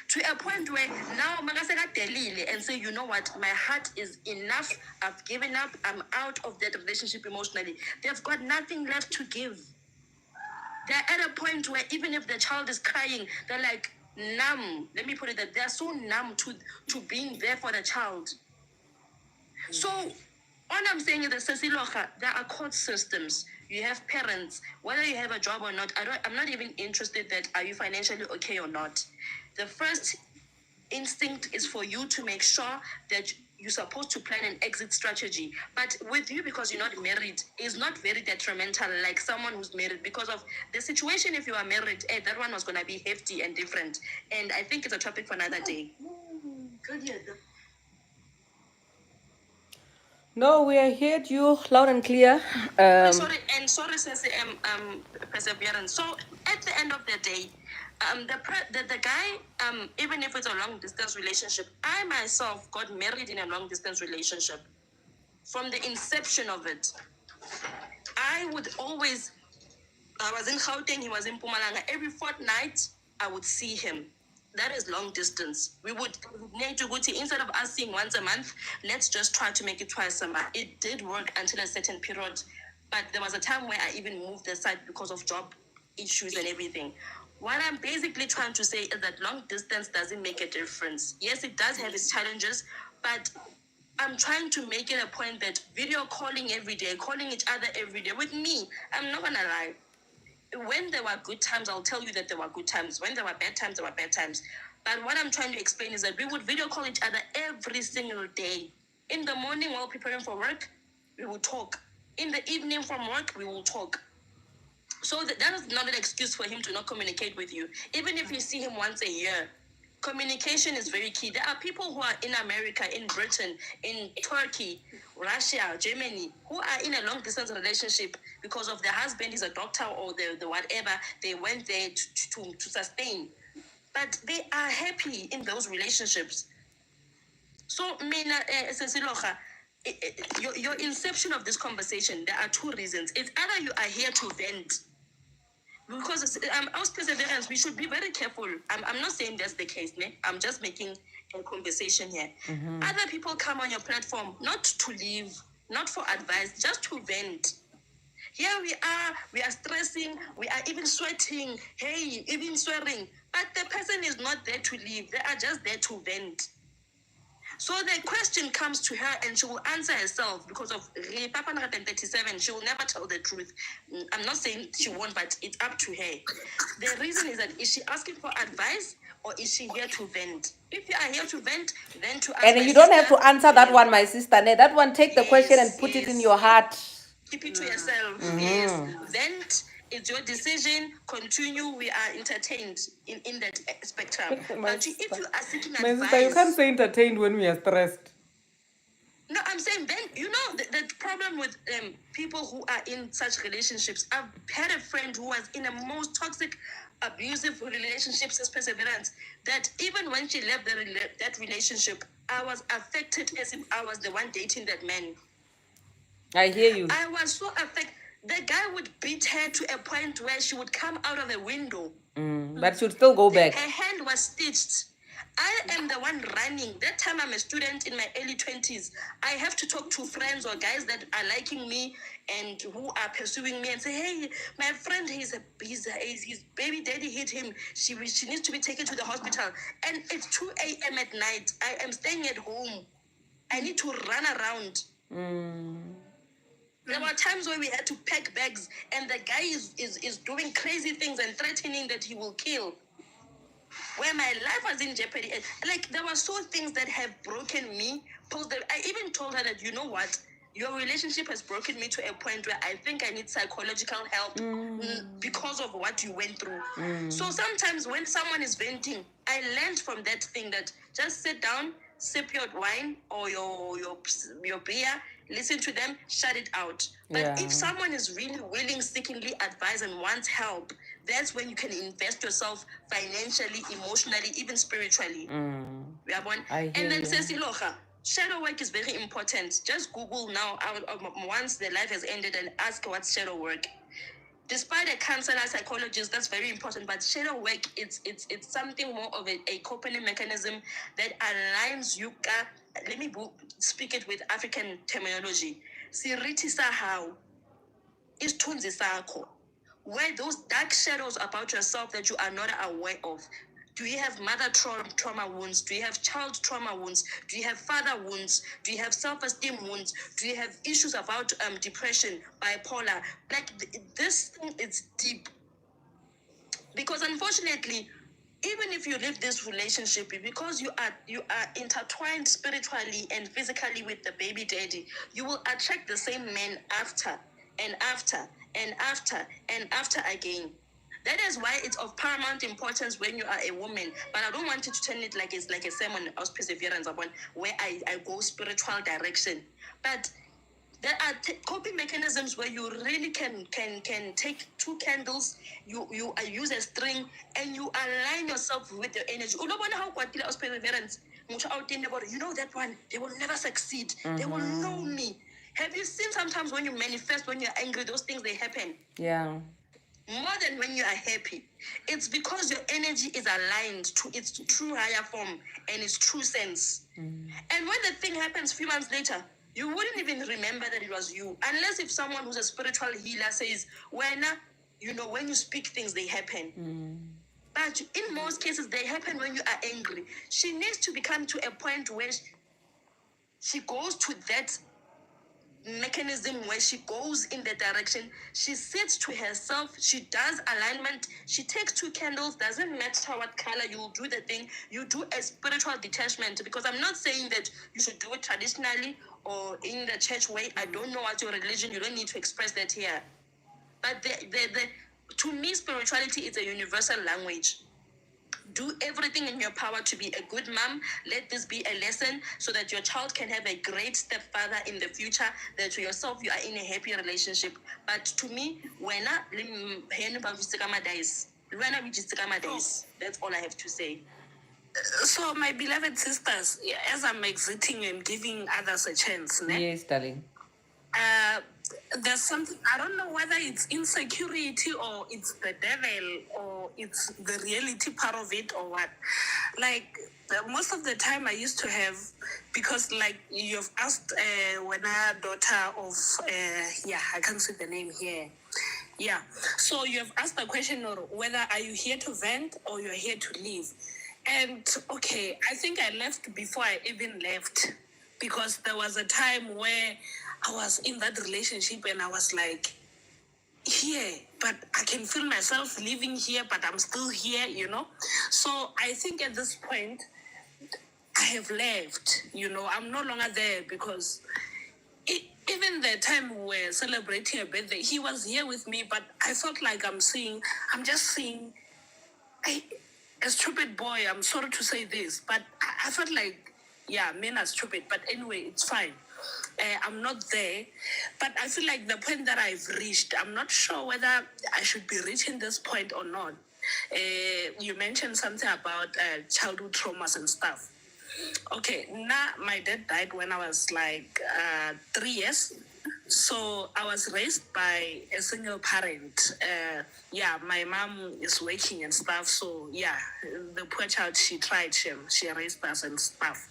to a point where now Magasega delile and say, you know what, my heart is enough, I've given up, I'm out of that relationship emotionally. They've got nothing left to give. They're at a point where even if the child is crying, they're like numb. Let me put it that they're so numb to being there for the child. So all I'm saying is that Sesilocha, there are court systems. You have parents, whether you have a job or not. I'm not even interested that are you financially okay or not. The first instinct is for you to make sure that you're supposed to plan an exit strategy. But with you, because you're not married, is not very detrimental like someone who's married, because of the situation. If you are married, that one was going to be hefty and different. And I think it's a topic for another day. No, we heard you loud and clear. Sorry, says perseverance. So at the end of the day, the guy, even if it's a long distance relationship, I myself got married in a long distance relationship. From the inception of it, I was in Gauteng, he was in Mpumalanga. Every fortnight, I would see him. That is long distance. We would need to go to, instead of us seeing once a month, let's just try to make it twice a month. It did work until a certain period, but there was a time where I even moved aside because of job issues and everything. What I'm basically trying to say is that long distance doesn't make a difference. Yes, it does have its challenges, but I'm trying to make it a point that video calling every day, calling each other every day. With me, I'm not gonna lie. When there were good times, I'll tell you that there were good times. When there were bad times, there were bad times. But what I'm trying to explain is that we would video call each other every single day. In the morning while preparing for work, we will talk. In the evening from work, we will talk. So that is not an excuse for him to not communicate with you. Even if you see him once a year, communication is very key. There are people who are in America, in Britain, in Turkey, Russia, Germany, who are in a long distance relationship because of their husband is a doctor or the whatever. They went there to sustain. But they are happy in those relationships. So, Mina Sesilocha, your inception of this conversation, there are two reasons. It's either you are here to vent, because as perseverance, we should be very careful. I'm not saying that's the case, ne? I'm just making a conversation here. Mm-hmm. Other people come on your platform not to leave, not for advice, just to vent. Here we are stressing, we are even sweating, hey, even swearing. But the person is not there to leave, they are just there to vent. So the question comes to her and she will answer herself, because of Papa 37, she will never tell the truth. I'm not saying she won't, but it's up to her. The reason is that, is she asking for advice or is she here to vent? If you are here to vent, then to ask. And you don't have to answer that one, my sister. That one, take the question and put it in your heart. Keep it to yourself. Mm-hmm. Yes. Vent. It's your decision. Continue. We are entertained in that spectrum. But if you are seeking advice, my sister, you can't say entertained when we are stressed. No, I'm saying then, the problem with people who are in such relationships. I've had a friend who was in a most toxic, abusive relationships as perseverance, that even when she left that relationship, I was affected as if I was the one dating that man. I hear you. I was so affected. The guy would beat her to a point where she would come out of the window. But she would still go back. Her hand was stitched. I am the one running. That time I'm a student in my early 20s. I have to talk to friends or guys that are liking me and who are pursuing me and say, hey, my friend, his baby daddy hit him. She needs to be taken to the hospital. And it's 2 a.m. at night. I am staying at home. I need to run around. There were times where we had to pack bags and the guy is doing crazy things and threatening that he will kill. Where my life was in jeopardy. Like, there were so things that have broken me. I even told her that, you know what? Your relationship has broken me to a point where I think I need psychological help because of what you went through. So sometimes when someone is venting, I learned from that thing that just sit down, sip your wine or your beer, listen to them, shut it out. But if someone is really willing, seekingly advice and wants help, that's when you can invest yourself financially, emotionally, even spiritually. And then says Ilocha, shadow work is very important. Just Google now once the life has ended and ask what's shadow work. Despite a counselor, psychologist, that's very important. But shadow work, it's something more of a coping mechanism that aligns you. Let me speak it with African terminology. Siriti sahau is tunzi sakho. Where those dark shadows about yourself that you are not aware of. Do you have mother trauma wounds? Do you have child trauma wounds? Do you have father wounds? Do you have self-esteem wounds? Do you have issues about depression, bipolar? Like this thing is deep. Because unfortunately, even if you leave this relationship, because you are intertwined spiritually and physically with the baby daddy, you will attract the same men after and after and after and after again. That is why it's of paramount importance when you are a woman. But I don't want you to turn it like it's like a sermon of perseverance upon where I go spiritual direction. But there are coping mechanisms where you really can take two candles, you use a string, and you align yourself with your energy. You know that one, they will never succeed. They will know me. Have you seen sometimes when you manifest, when you're angry, those things, they happen? Yeah. More than when you are happy. It's because your energy is aligned to its true higher form and its true sense. And when the thing happens a few months later, you wouldn't even remember that it was you. Unless if someone who's a spiritual healer says, when you speak things, they happen. But in most cases, they happen when you are angry. She needs to become to a point where she goes to that mechanism where she goes in the direction, she sits to herself, she does alignment, she takes two candles, doesn't matter what color, you do the thing, you do a spiritual detachment. Because I'm not saying that you should do it traditionally or in the church way. I don't know what your religion, you don't need to express that here. But to me, spirituality is a universal language. Do everything in your power to be a good mom. Let this be a lesson so that your child can have a great stepfather in the future, that to yourself you are in a happy relationship. But to me, that's all I have to say. So, my beloved sisters, as I'm exiting and giving others a chance, yes, darling. There's something, I don't know whether it's insecurity or it's the devil or it's the reality part of it or what. Like, most of the time I used to have, because like you've asked when a daughter of, I can't see the name here. Yeah. So you have asked the question, or whether are you here to vent or you're here to leave. And okay, I think I left before I even left, because there was a time where I was in that relationship and I was like, here, but I can feel myself living here, but I'm still here, So I think at this point, I have left, I'm no longer there, because even the time we were celebrating a birthday, he was here with me, but I felt like I'm just seeing a stupid boy. I'm sorry to say this, but I felt like, men are stupid. But anyway, it's fine. I'm not there. But I feel like the point that I've reached, I'm not sure whether I should be reaching this point or not. You mentioned something about childhood traumas and stuff. Okay, now my dad died when I was like 3 years. So I was raised by a single parent. My mom is working and stuff. So the poor child, she tried, she raised us and stuff.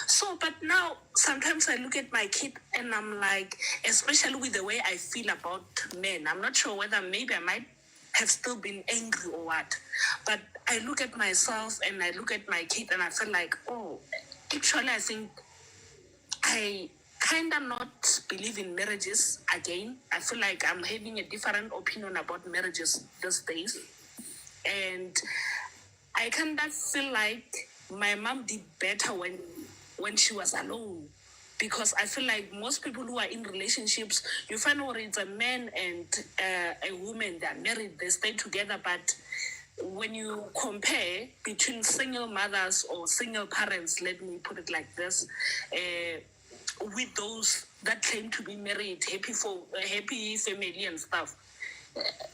So, but now sometimes I look at my kid and I'm like, especially with the way I feel about men, I'm not sure whether maybe I might have still been angry or what. But I look at myself and I look at my kid and I feel like, oh, actually, I think I kind of not believe in marriages again. I feel like I'm having a different opinion about marriages these days. And I kind of feel like my mom did better when she was alone. Because I feel like most people who are in relationships, you find out it's a man and a woman, they're married, they stay together. But when you compare between single mothers or single parents, let me put it like this, with those that claim to be married, happy family and stuff,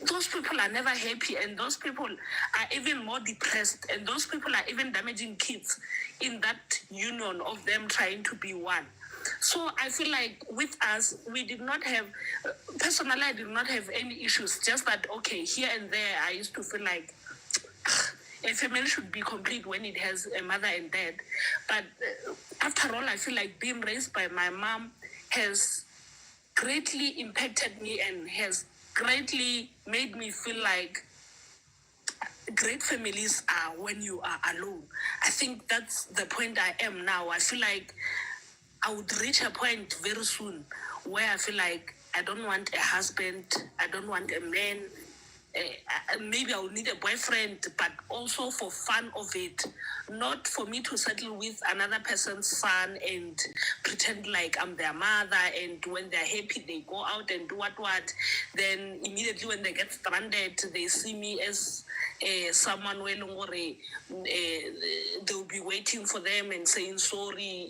those people are never happy, and those people are even more depressed, and those people are even damaging kids in that union of them trying to be one. So I feel like with us, we did not have, personally, I did not have any issues. Just that, okay, here and there, I used to feel like a family should be complete when it has a mother and dad. But after all, I feel like being raised by my mom has greatly impacted me and has greatly made me feel like great families are when you are alone. I think that's the point I am now. I feel like I would reach a point very soon where I feel like I don't want a husband, I don't want a man. Maybe I will need a boyfriend, but also for fun of it, not for me to settle with another person's son and pretend like I'm their mother. And when they're happy, they go out and do what. Then immediately when they get stranded, they see me as someone where they'll be waiting for them and saying sorry,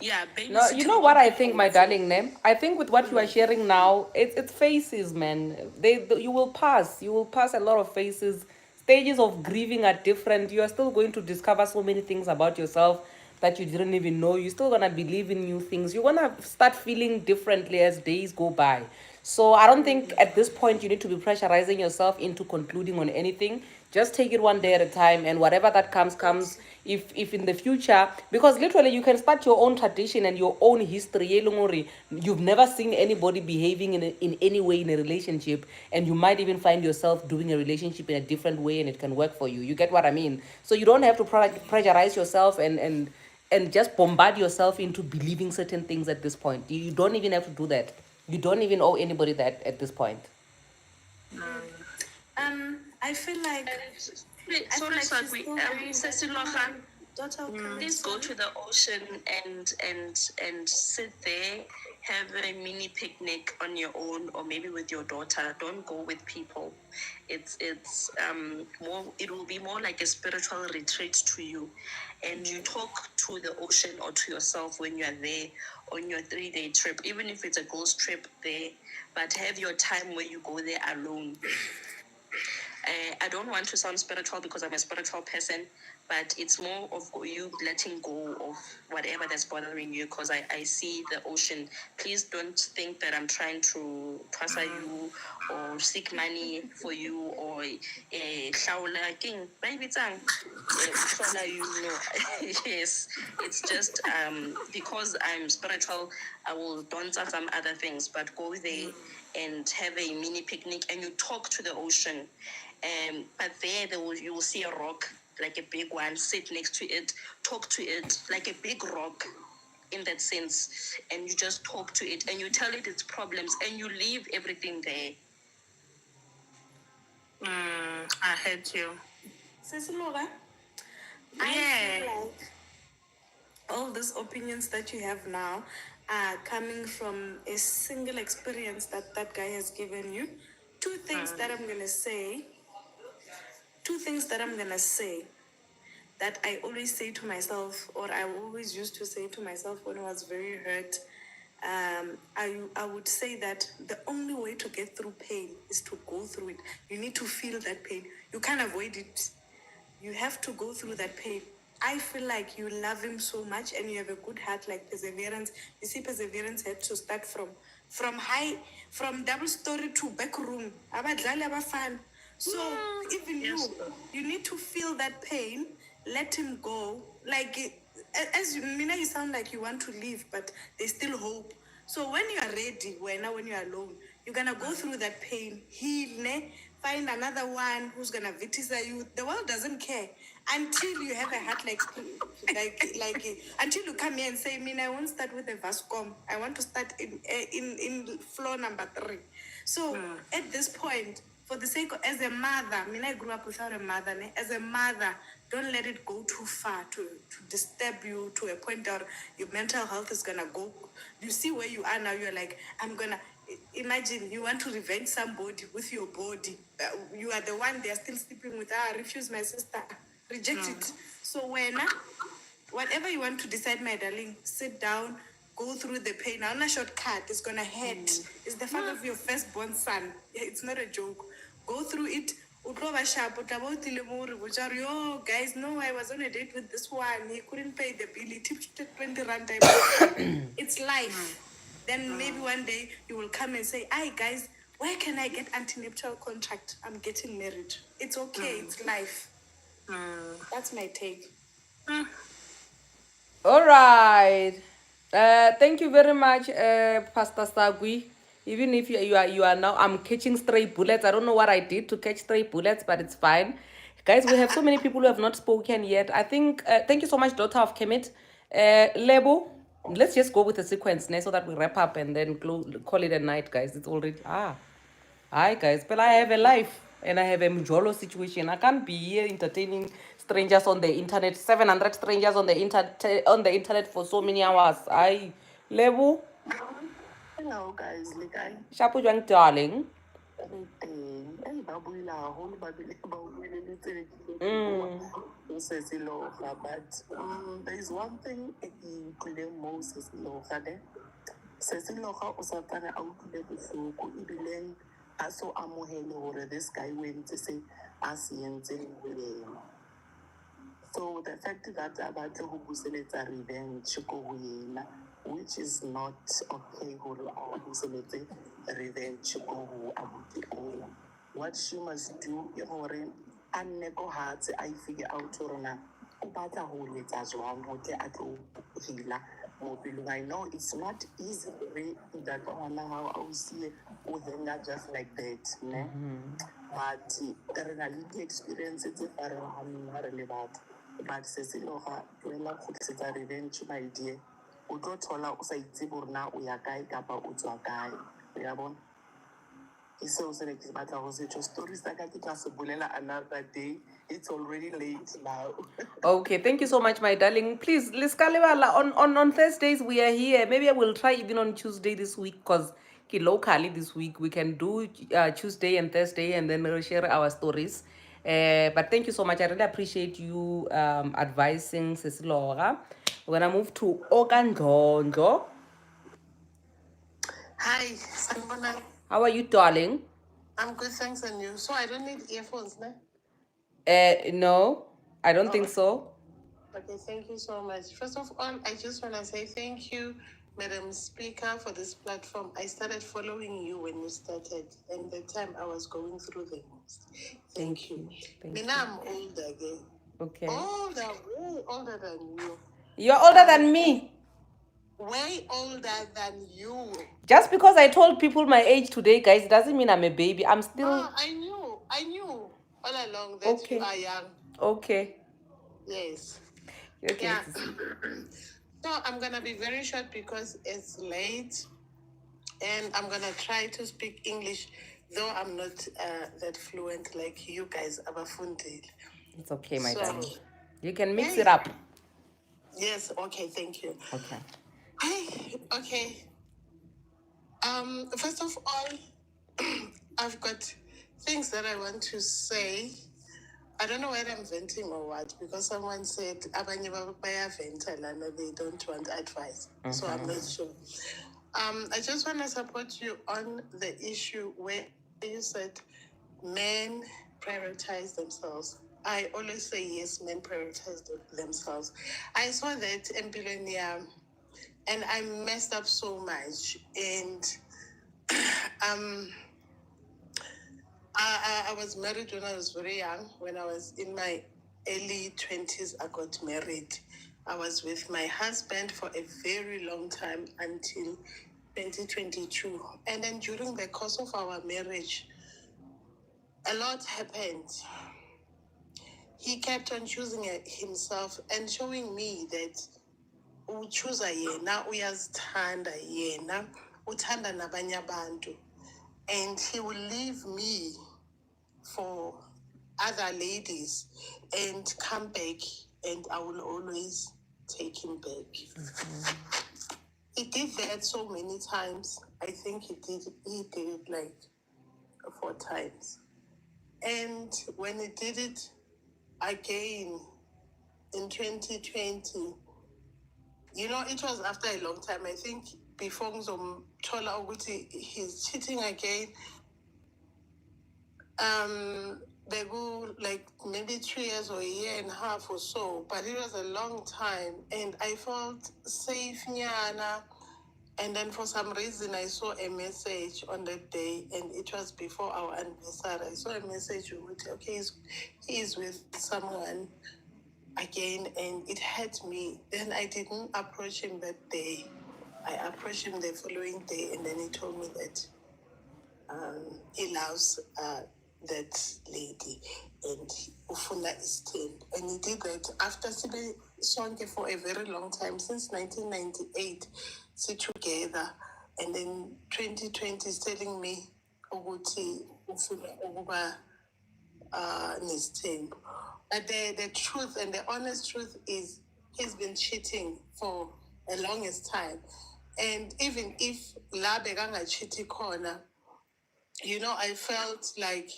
yeah, No, you know babysitting what on I think, people. my darling name. I think with what you are sharing now, it's phases, man. You will pass. You will pass a lot of phases. Stages of grieving are different. You are still going to discover so many things about yourself that you didn't even know. You're still gonna believe in new things. You're gonna start feeling differently as days go by. So I don't think at this point you need to be pressurizing yourself into concluding on anything. Just take it one day at a time, and whatever that comes. If in the future, because literally you can start your own tradition and your own history, you've never seen anybody behaving in any way in a relationship, and you might even find yourself doing a relationship in a different way and it can work for you. You get what I mean? So you don't have to pressurize yourself and just bombard yourself into believing certain things at this point. You don't even have to do that. You don't even owe anybody that at this point. I feel like Sorry, Sakwi. Sesilofa, daughter. please go to the ocean and sit there, have a mini picnic on your own, or maybe with your daughter. Don't go with people. It's more. It will be more like a spiritual retreat to you, and you talk to the ocean or to yourself when you are there on your 3-day trip, even if it's a ghost trip there. But have your time where you go there alone. I don't want to sound spiritual because I'm a spiritual person, but it's more of you letting go of whatever that's bothering you, because I see the ocean. Please don't think that I'm trying to trasa you or seek money for you or hlaola king. Maybe it's you know. Yes, it's just because I'm spiritual, I will don't some other things, but go there and have a mini picnic and you talk to the ocean. But there you will see a rock, like a big one, sit next to it, talk to it, like a big rock in that sense. And you just talk to it and you tell it its problems and you leave everything there. I heard you. Sisilora, I feel like all these opinions that you have now are coming from a single experience that that guy has given you. Two things that I'm gonna say. Two things that I'm gonna say that I always say to myself, or I always used to say to myself when I was very hurt. I would say that the only way to get through pain is to go through it. You need to feel that pain. You can't avoid it. You have to go through that pain. I feel like you love him so much and you have a good heart, like perseverance. You see, perseverance had to start from double story to back room. Abadlali abafana. So even you need to feel that pain, let him go. Like as you, Mina, you sound like you want to leave, but there's still hope. So when you are ready, when you are alone, you're gonna go through that pain, heal, ne? Find another one who's gonna vitize you. The world doesn't care until you have a heart until you come here and say, "Mina, I won't start with a Vascom. I want to start in floor number 3." So at this point, for the sake of, as a mother, I mean, I grew up without a mother. Ne? As a mother, don't let it go too far to disturb you to a point where your mental health is gonna go. You see where you are now. You're like, I'm gonna. Imagine you want to revenge somebody with your body. You are the one they are still sleeping with. Refuse my sister. Reject it. So when whatever you want to decide, my darling, sit down, go through the pain. I'm not shortcut. It's gonna hurt. It's the father of your firstborn son. It's not a joke. Go through it. Utlova sharp, oh, guys, no, I was on a date with this one. He couldn't pay the bill. He tipped 20 rand. It's life. Then maybe one day you will come and say, "Hi guys, where can I get antenatal contract? I'm getting married." It's okay. It's life. That's my take. All right. Thank you very much, Pastor Sagui. Even if you are now, I'm catching stray bullets. I don't know what I did to catch stray bullets, but it's fine. Guys, we have so many people who have not spoken yet. I think, thank you so much, daughter of Kemet. Lebo, let's just go with the sequence now so that we wrap up and then call it a night, guys. It's already, hi guys, but I have a life and I have a Mjolo situation. I can't be here entertaining strangers on the internet, 700 strangers on the internet for so many hours. I Lebu. Hello guys, like Shapu Jwang darling. everything. Hey, babuila, whole babile, but there is one thing in Kule Moses Loha de. Sesiloha Osatana out to the Fuku, Ibileng, Aso Amohele, or this guy went to say, Asian William. So the fact that about the Hubuseleta revenge, which is not okay, Hubuselete revenge, what she must do, and Neko heart, I figure out Torona, about a whole it as well, what at all, Hila, Mobile. I know it's not easy that one how I will see with just like that, ne? But the reality experience it's a bad. But Ceciloha, when I put it a revenge, my dear, we go to all out say Tiburna, we are guy, Kappa, Utuakai, we are born. It's also like but I was just stories that I think as a bulela another day. It's already late now. Okay, thank you so much, my darling. Please, let's on Thursdays we are here. Maybe I will try even on Tuesday this week because locally this week we can do Tuesday and Thursday and then we'll share our stories. But thank you so much. I really appreciate you advising Cecilora. We're gonna move to Ogandonjo. Hi, Sanbona. How are you, darling? I'm good, thanks, and you. So I don't need earphones, ne? No, I don't think so. Okay, thank you so much. First of all, I just want to say thank you, Madam Speaker, for this platform. I started following you when you started, and the time I was going through the most. Thank you. Now I'm older again. Okay. Older, way older than you. You're older than me. Way older than you. Just because I told people my age today, guys, doesn't mean I'm a baby. I'm still. I knew all along that you are young. Okay. Yes. Okay. Yeah. So I'm gonna be very short because it's late, and I'm gonna try to speak English, though I'm not that fluent like you guys, Abafundi. It's okay, my darling. You can mix it up. Yes. Okay. Thank you. Okay. Okay. First of all, I've got things that I want to say. I don't know whether I'm venting or what, because someone said abanye bayaventa they don't want advice. So I'm not sure. I just want to support you on the issue where you said men prioritize themselves. I always say yes, men prioritize themselves. I saw that in Pilonia, and I messed up so much. And um, I was married when I was very young. When I was in my early 20s, I got married. I was with my husband for a very long time until 2022. And then during the course of our marriage, a lot happened. He kept on choosing himself and showing me that uchoose yena, uyazithanda yena, uthanda nabanye abantu. And he will leave me for other ladies and come back, and I will always take him back. He did that so many times. I think he did it like 4 times. And when he did it again in 2020, you know, it was after a long time. I think before ngizomthola ukuthi he's cheating again. They go like maybe 3 years or a year and a half or so, but it was a long time, and I felt safe nyana. And then for some reason, I saw a message on that day, and it was before our anniversary. I saw a message with, okay, he's with someone again, and it hurt me. Then I didn't approach him that day. I approached him the following day, and then he told me that he loves that lady, and ufuna isithembu. And he did that after sibe sonke for a very long time, since 1998, together. And then 2020 is telling me ukuthi ufuna ukuba nesithembu. But the truth and the honest truth is he's been cheating for the longest time. And even if la bekangachiti khona, you know, I felt like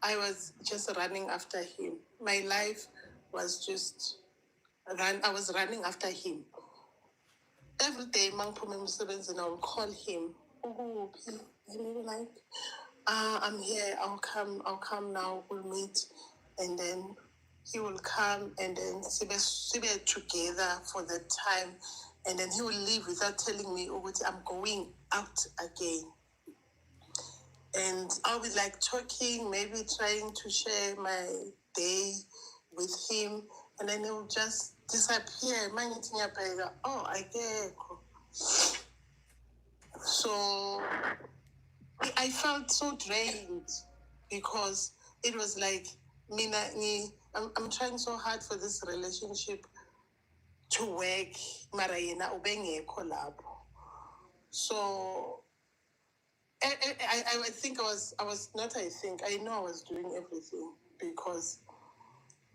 I was just running after him. My life was just I was running after him. Every day, mangiphume emsebenzini, I will call him. Ukuphi? And he was like, I'm here, I'll come now, we'll meet. And then he will come, and then sibe together for that time. And then he will leave without telling me, I'm going out again. And I'll be like talking, maybe trying to share my day with him, and then he will just disappear. Oh, I get. So I felt so drained because it was like, I'm trying so hard for this relationship to work, mara yena ubengekho lapho. So I think I know I was doing everything, because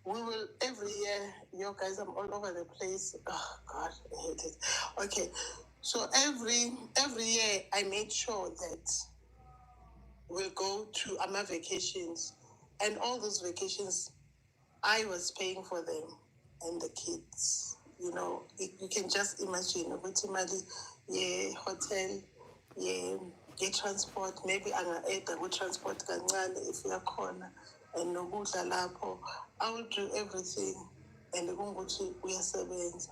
we will every year, you guys, I'm all over the place. Oh God, I hate it. Okay. So every year I made sure that we'll go to our vacations, and all those vacations I was paying for them and the kids. You know, you can just imagine ukuthi imali hotel, get transport, maybe anga-eda ku-transport kancane if uyakhona, and nokudla lapho. I will do everything, and kungukuthi uyasebenza.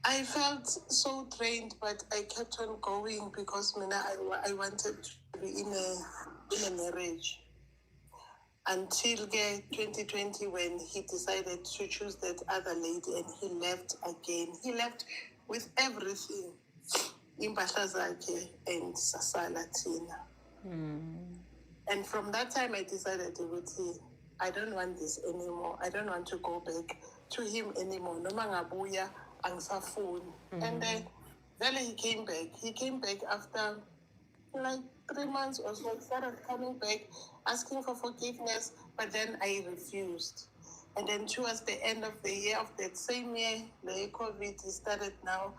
I felt so drained, but I kept on going because I wanted to be in a marriage. Until 2020, when he decided to choose that other lady, and he left again. He left with everything, impahla zakhe and sasala thina. And from that time, I decided I don't want this anymore. I don't want to go back to him anymore. Noma ngabuya angisafuni. And then he came back. He came back after like 3 months or so. Started coming back, asking for forgiveness, but then I refused. And then towards the end of the year of that same year, the COVID started now.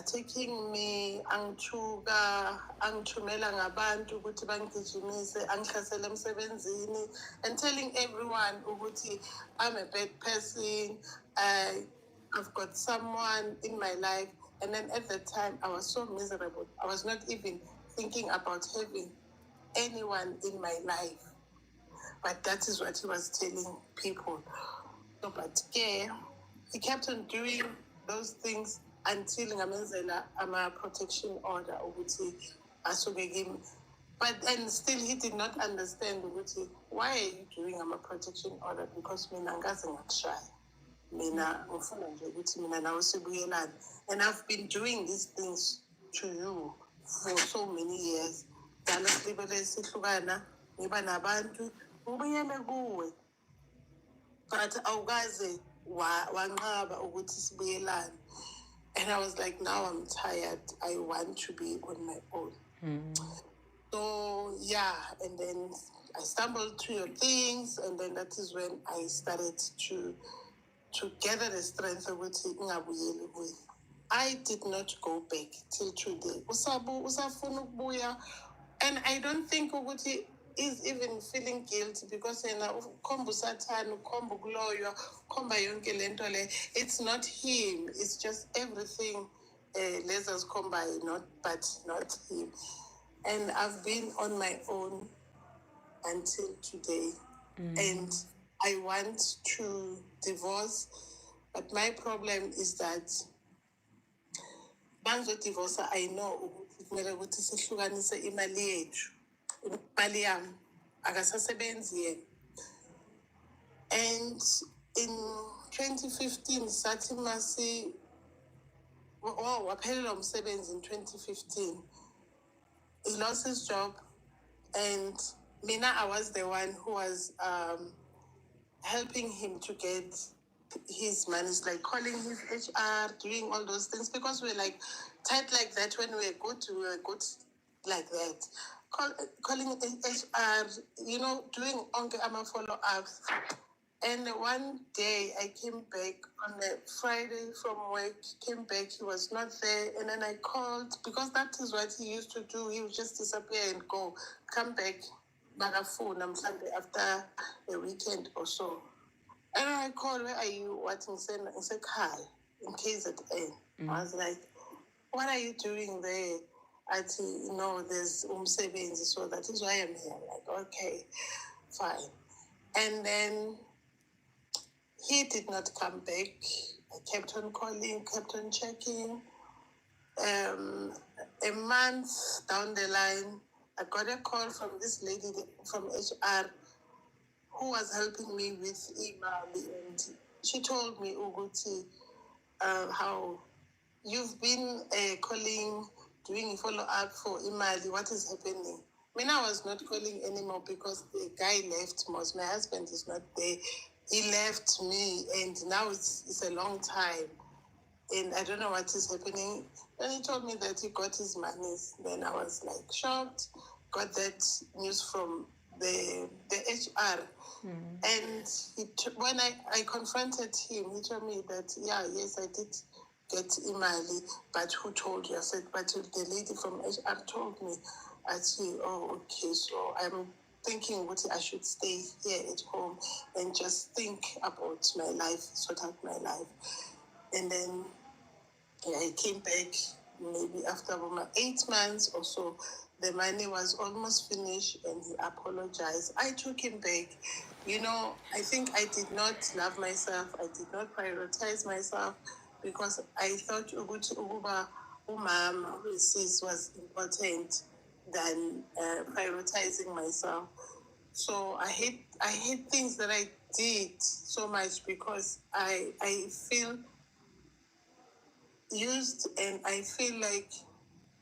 Taking me angithumela ngabantu ukuthi bangigijimise, angihlasele emsebenzini, and telling everyone ukuthi I'm a bad person, I've got someone in my life. And then at that time I was so miserable. I was not even thinking about having anyone in my life. But that is what he was telling people. So, but yeah, he kept on doing those things until ngamenzela ama-protection order ukuthi asuke kimi. But and still he did not understand ukuthi why are you doing ama-protection order, because mina ngaze ngakushaya. Mina ngifuna nje ukuthi mina nawe sibuyelane. And I've been doing these things to you for so many years. Dala silibele sihlukana, ngiba nabantu, ngibuyele kuwe. But awukaze wanqaba ukuthi sibuyelane. And I was like, now I'm tired. I want to be on my own. So yeah, and then I stumbled to your things, and then that is when I started to gather the strength ukuthi ngingabuyeli kuye. I did not go back till today. Usafuna ukubuya, and I don't think ukuthi is even feeling guilty, because yena ukhomba usathana, ukhomba ukuloywa, ukhomba yonke lento le. It's not him, it's just everything lezas combine, not him. And I've been on my own until today. And I want to divorce, but my problem is that divorce, I know kumele ukuthi sihlukanise imali yethu. Imali yami akasasebenzi yena. And in 2015 sathi waphelelwa umsebenzi in 2015. He lost his job, and mina, I was the one who was helping him to get his money. It's like calling his HR, doing all those things, because we're like tight like that. When we were good like that. Calling HR, doing follow-ups. And one day I came back on a Friday from work, came back, he was not there. And then I called, because that is what he used to do. He would just disappear and go, come back, phone, I'm Sunday after a weekend or so. And I called, where are you? What? I said, hi, in KZN. I was like, what are you doing there? There's umsebenzi, so that is why I'm here. I'm like, okay, fine. And then he did not come back. I kept on calling, kept on checking. A month down the line, I got a call from this lady from HR who was helping me with email, and she told me, Uguti, how you've been calling, doing follow-up for Imali, what is happening? I was not calling anymore because the guy left most. My husband is not there. He left me, and now it's a long time, and I don't know what is happening. Then he told me that he got his money. Then I was like shocked, got that news from the HR. And when I confronted him, he told me that, yes, I did get Imali, but who told you? I said, but the lady from HR told me. I said, oh, okay, so I'm thinking what I should stay here at home and just think about my life, sort out my life. And then I came back maybe after about 8 months or so. The money was almost finished, and he apologized. I took him back. I think I did not love myself. I did not prioritize myself, because I thought ukuthi ukuba umama sis was important than prioritizing myself. So I hate things that I did so much, because I feel used, and I feel like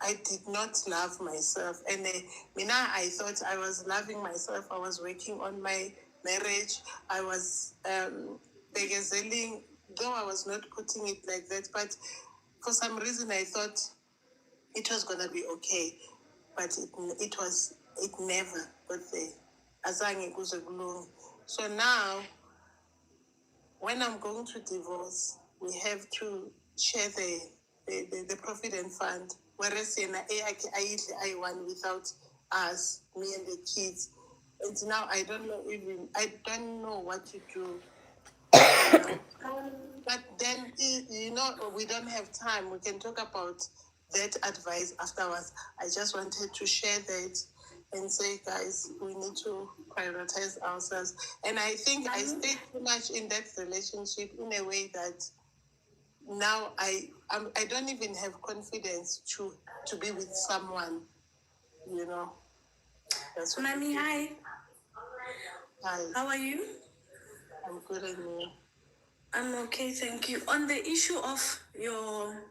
I did not love myself. And I thought I was loving myself. I was working on my marriage. I was begezeling, though I was not putting it like that. But for some reason, I thought it was going to be okay. But it never got there. Azange kuze kulunge. So now, when I'm going to divorce, we have to share the provident fund. Whereas I won without us, me and the kids. And now I don't know what to do. But then, we don't have time. We can talk about that advice afterwards. I just wanted to share that. and say, guys, we need to prioritize ourselves. And I think I stayed too much in that relationship in a way that now I don't even have confidence to be with someone, you know. That's what Mommy, hi. Hi, How are you? I'm good and you. I'm okay, thank you. On the issue of your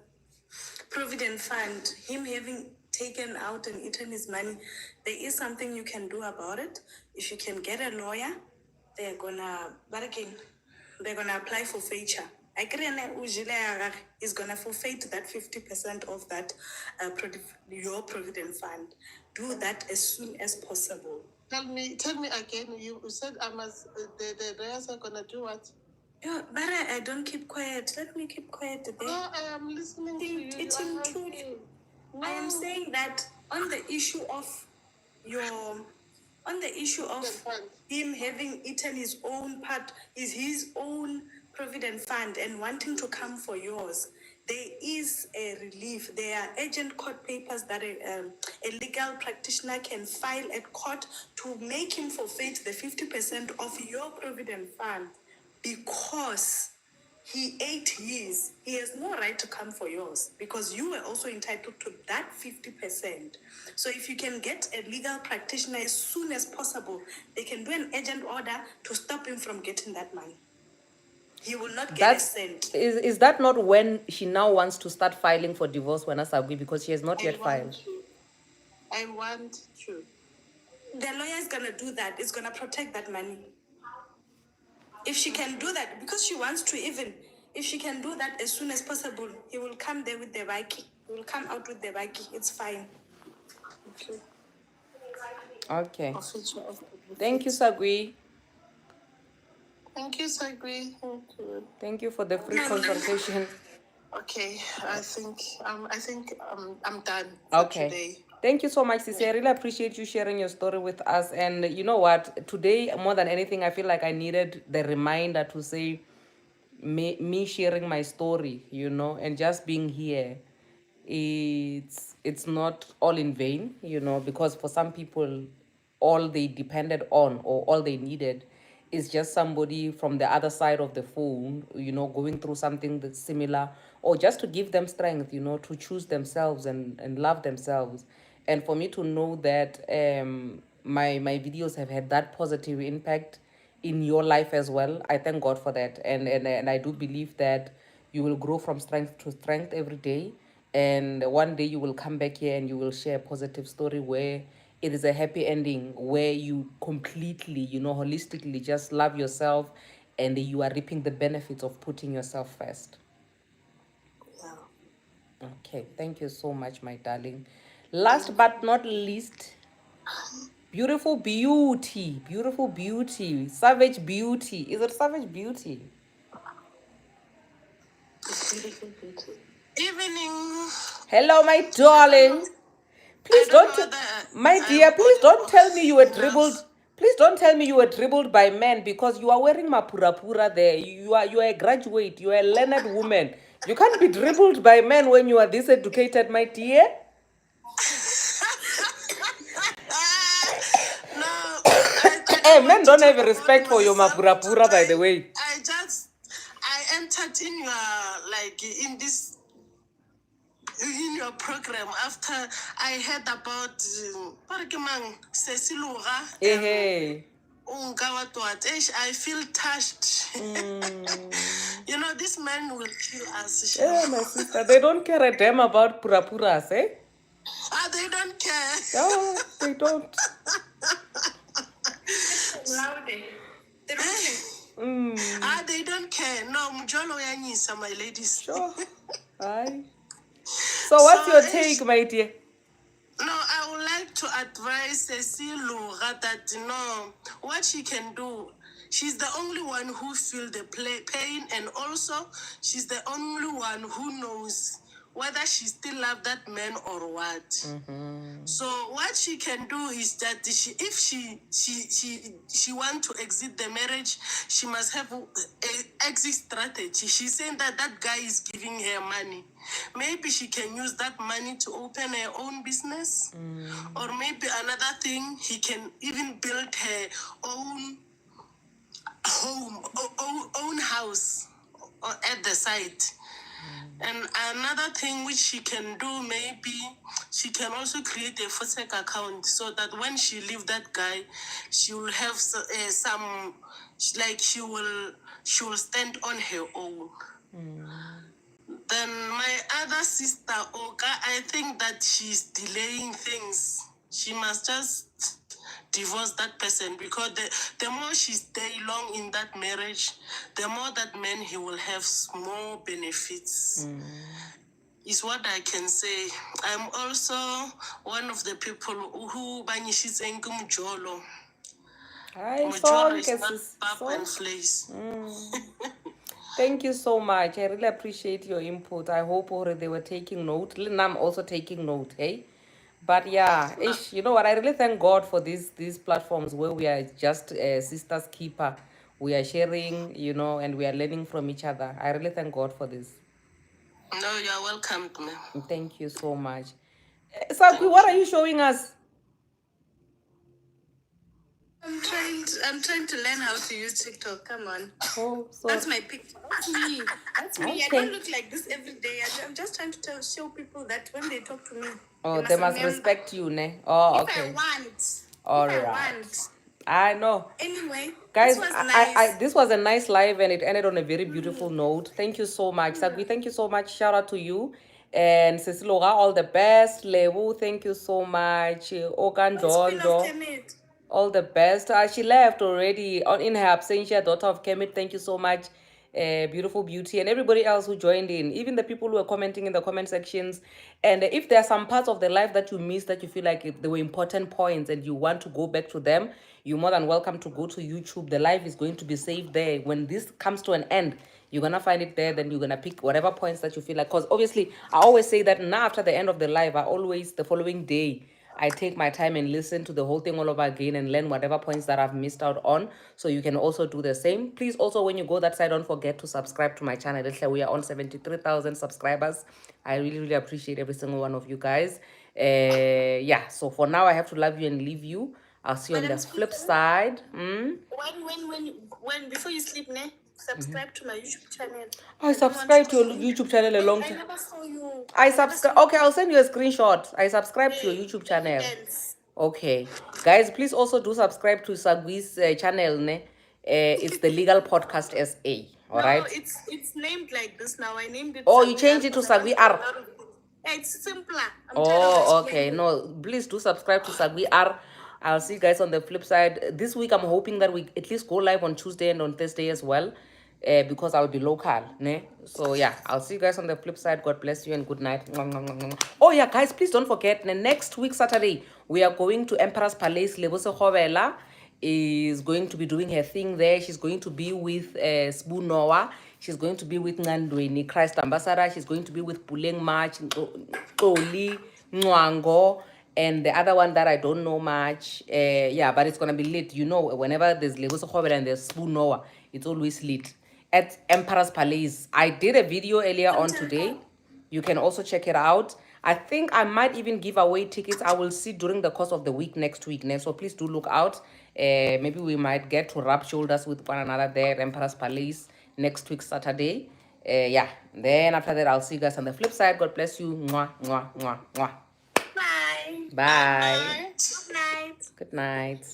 Provident Fund, him having taken out and eaten his money, there is something you can do about it. If you can get a lawyer, they're gonna bargain. They're gonna apply for feature. I is gonna forfeit that 50% of that your Provident Fund. Do that as soon as possible. Tell me again. You said I must. The lawyers are gonna do what? Yeah, but I don't keep quiet. Let me keep quiet there. No, I am listening to you. It's You are include. no. I am saying that on the issue of him having eaten his own part, is his own provident fund and wanting to come for yours. There is a relief. There are urgent court papers that a legal practitioner can file at court to make him forfeit the 50% of your provident fund because he ate his. He has no right to come for yours because you were also entitled to that 50%. So if you can get a legal practitioner as soon as possible, they can do an urgent order to stop him from getting that money. He will not get a cent. Is that not when she now wants to start filing for divorce, when Asagwi, because she has not yet filed? I want to. The lawyer is gonna do that. It's gonna protect that money. If she can do that, because she wants to even, if she can do that as soon as possible, he will come there with the bike. He will come out with the bike. It's fine. Okay. Thank you, Sagwi. Thank you, Sagri. Thank you. Thank you for the free consultation. Okay, I think I'm done for today. Thank you so much, Sisi. I really appreciate you sharing your story with us. And you know what? Today, more than anything, I feel like I needed the reminder to say me sharing my story, you know, and just being here. It's not all in vain, you know, because for some people, all they depended on or all they needed is just somebody from the other side of the phone, you know, going through something that's similar, or just to give them strength, you know, to choose themselves and love themselves. And for me to know that my videos have had that positive impact in your life as well, I thank God for that. And I do believe that you will grow from strength to strength every day. And one day you will come back here and you will share a positive story where it is a happy ending, where you completely, you know, holistically just love yourself and you are reaping the benefits of putting yourself first. Okay, thank you so much, my darling. Last but not least, beautiful beauty, savage beauty. Is it savage beauty? Evening. Hello, my darling. Please don't, my dear, please don't tell me you were dribbled. Please don't tell me you were dribbled by men, because you are wearing mapura there. You are a graduate. You are a learned woman. You can't be dribbled by men when you are this educated, my dear. Men don't have respect for your mapura, by the way. I entered in your in your program after I heard about I feel touched. You know, this man will kill us. Yeah, my sister, they don't care a damn about purapuras, eh? They don't care. No, they don't. They don't care. No, Mjolo Yanisa, my ladies. Sure. Aye. So what's your take, my dear? No, I would like to advise Cecile Lura that, you know, what she can do. She's the only one who feels the pain, and also she's the only one who knows whether she still love that man or what. So what she can do is that if she want to exit the marriage, she must have a exit strategy. She's saying that that guy is giving her money. Maybe she can use that money to open her own business, or maybe another thing, he can even build her own home, own house at the site. And another thing which she can do, maybe she can also create a fosec account so that when she leave that guy, she will have some, like she will stand on her own. Then my other sister, Oka, I think that she's delaying things. She must just divorce that person, because the more she stay long in that marriage, the more that man he will have more benefits. Is what I can say. I'm also one of the people who banyishitse ngumjolo. Mujolo is not pap and place. Thank you so much. I really appreciate your input. I hope already they were taking note. I'm also taking note, hey? But yeah, you know what? I really thank God for these platforms where we are just sisters keeper. We are sharing, you know, and we are learning from each other. I really thank God for this. No, you're welcome, ma'am. Thank you so much. Sakwi, what are you showing us? I'm trying to learn how to use TikTok. Come on. Oh, sorry. That's my picture. That's me. That's me. I don't look like this every day. I'm just trying to show people that when they talk to me, Oh, they must respect you, ne? Oh, okay. If I want. All if right. I want. I know. Anyway, guys, this was nice. this was a nice live and it ended on a very beautiful note. Thank you so much. Sagwi, thank you so much. Shout out to you. And Ceciloga, all the best. Lewu, thank you so much. Okan Dondo, all the best. She left already in her absentia, daughter of Kemit. Thank you so much. Beautiful beauty, and everybody else who joined in, even the people who are commenting in the comment sections. And if there are some parts of the life that you missed, that you feel like they were important points and you want to go back to them, you're more than welcome to go to YouTube. The live is going to be saved there. When this comes to an end, you're gonna find it there. Then you're gonna pick whatever points that you feel like, because obviously I always say that now after the end of the live, I always, the following day, I take my time and listen to the whole thing all over again and learn whatever points that I've missed out on. So you can also do the same. Please also, when you go that side, don't forget to subscribe to my channel. We are on 73,000 subscribers. I really, really appreciate every single one of you guys. Yeah, so for now, I have to love you and leave you. I'll see you on the flip side. When before you sleep, ne? Subscribe to my YouTube channel. I subscribed to your YouTube channel a long time. I never saw you. I subscribe. Okay, I'll send you a screenshot. I subscribe to your YouTube channel. Okay, guys, please also do subscribe to Sagwi's channel. Ne? It's the Legal Podcast SA. All right. No, it's named like this now. I named it. Oh, you changed it to Sagwi R. Yeah, it's simpler. Oh, okay. No, please do subscribe to Sagwi R. I'll see you guys on the flip side. This week, I'm hoping that we at least go live on Tuesday and on Thursday as well, because I'll be local. Ne? So, yeah, I'll see you guys on the flip side. God bless you and good night. Oh, yeah, guys, please don't forget, next week, Saturday, we are going to Emperor's Palace. Lebose Khovela is going to be doing her thing there. She's going to be with Sbu Noah. She's going to be with Ngandweni, Christ Ambassador. She's going to be with Puleng March, Toli, Nwango, and the other one that I don't know much. Yeah, but it's going to be lit. You know, whenever there's Lagos Khobela and there's Sbu Noah, it's always lit at Emperor's Palace. I did a video earlier on today. You can also check it out. I think I might even give away tickets. I will see during the course of the week next week. So please do look out. Maybe we might get to rub shoulders with one another there at Emperor's Palace next week, Saturday. Yeah. Then after that, I'll see you guys on the flip side. God bless you. Mwah, mwah, mwah, mwah. Bye. Bye. Good night. Good night.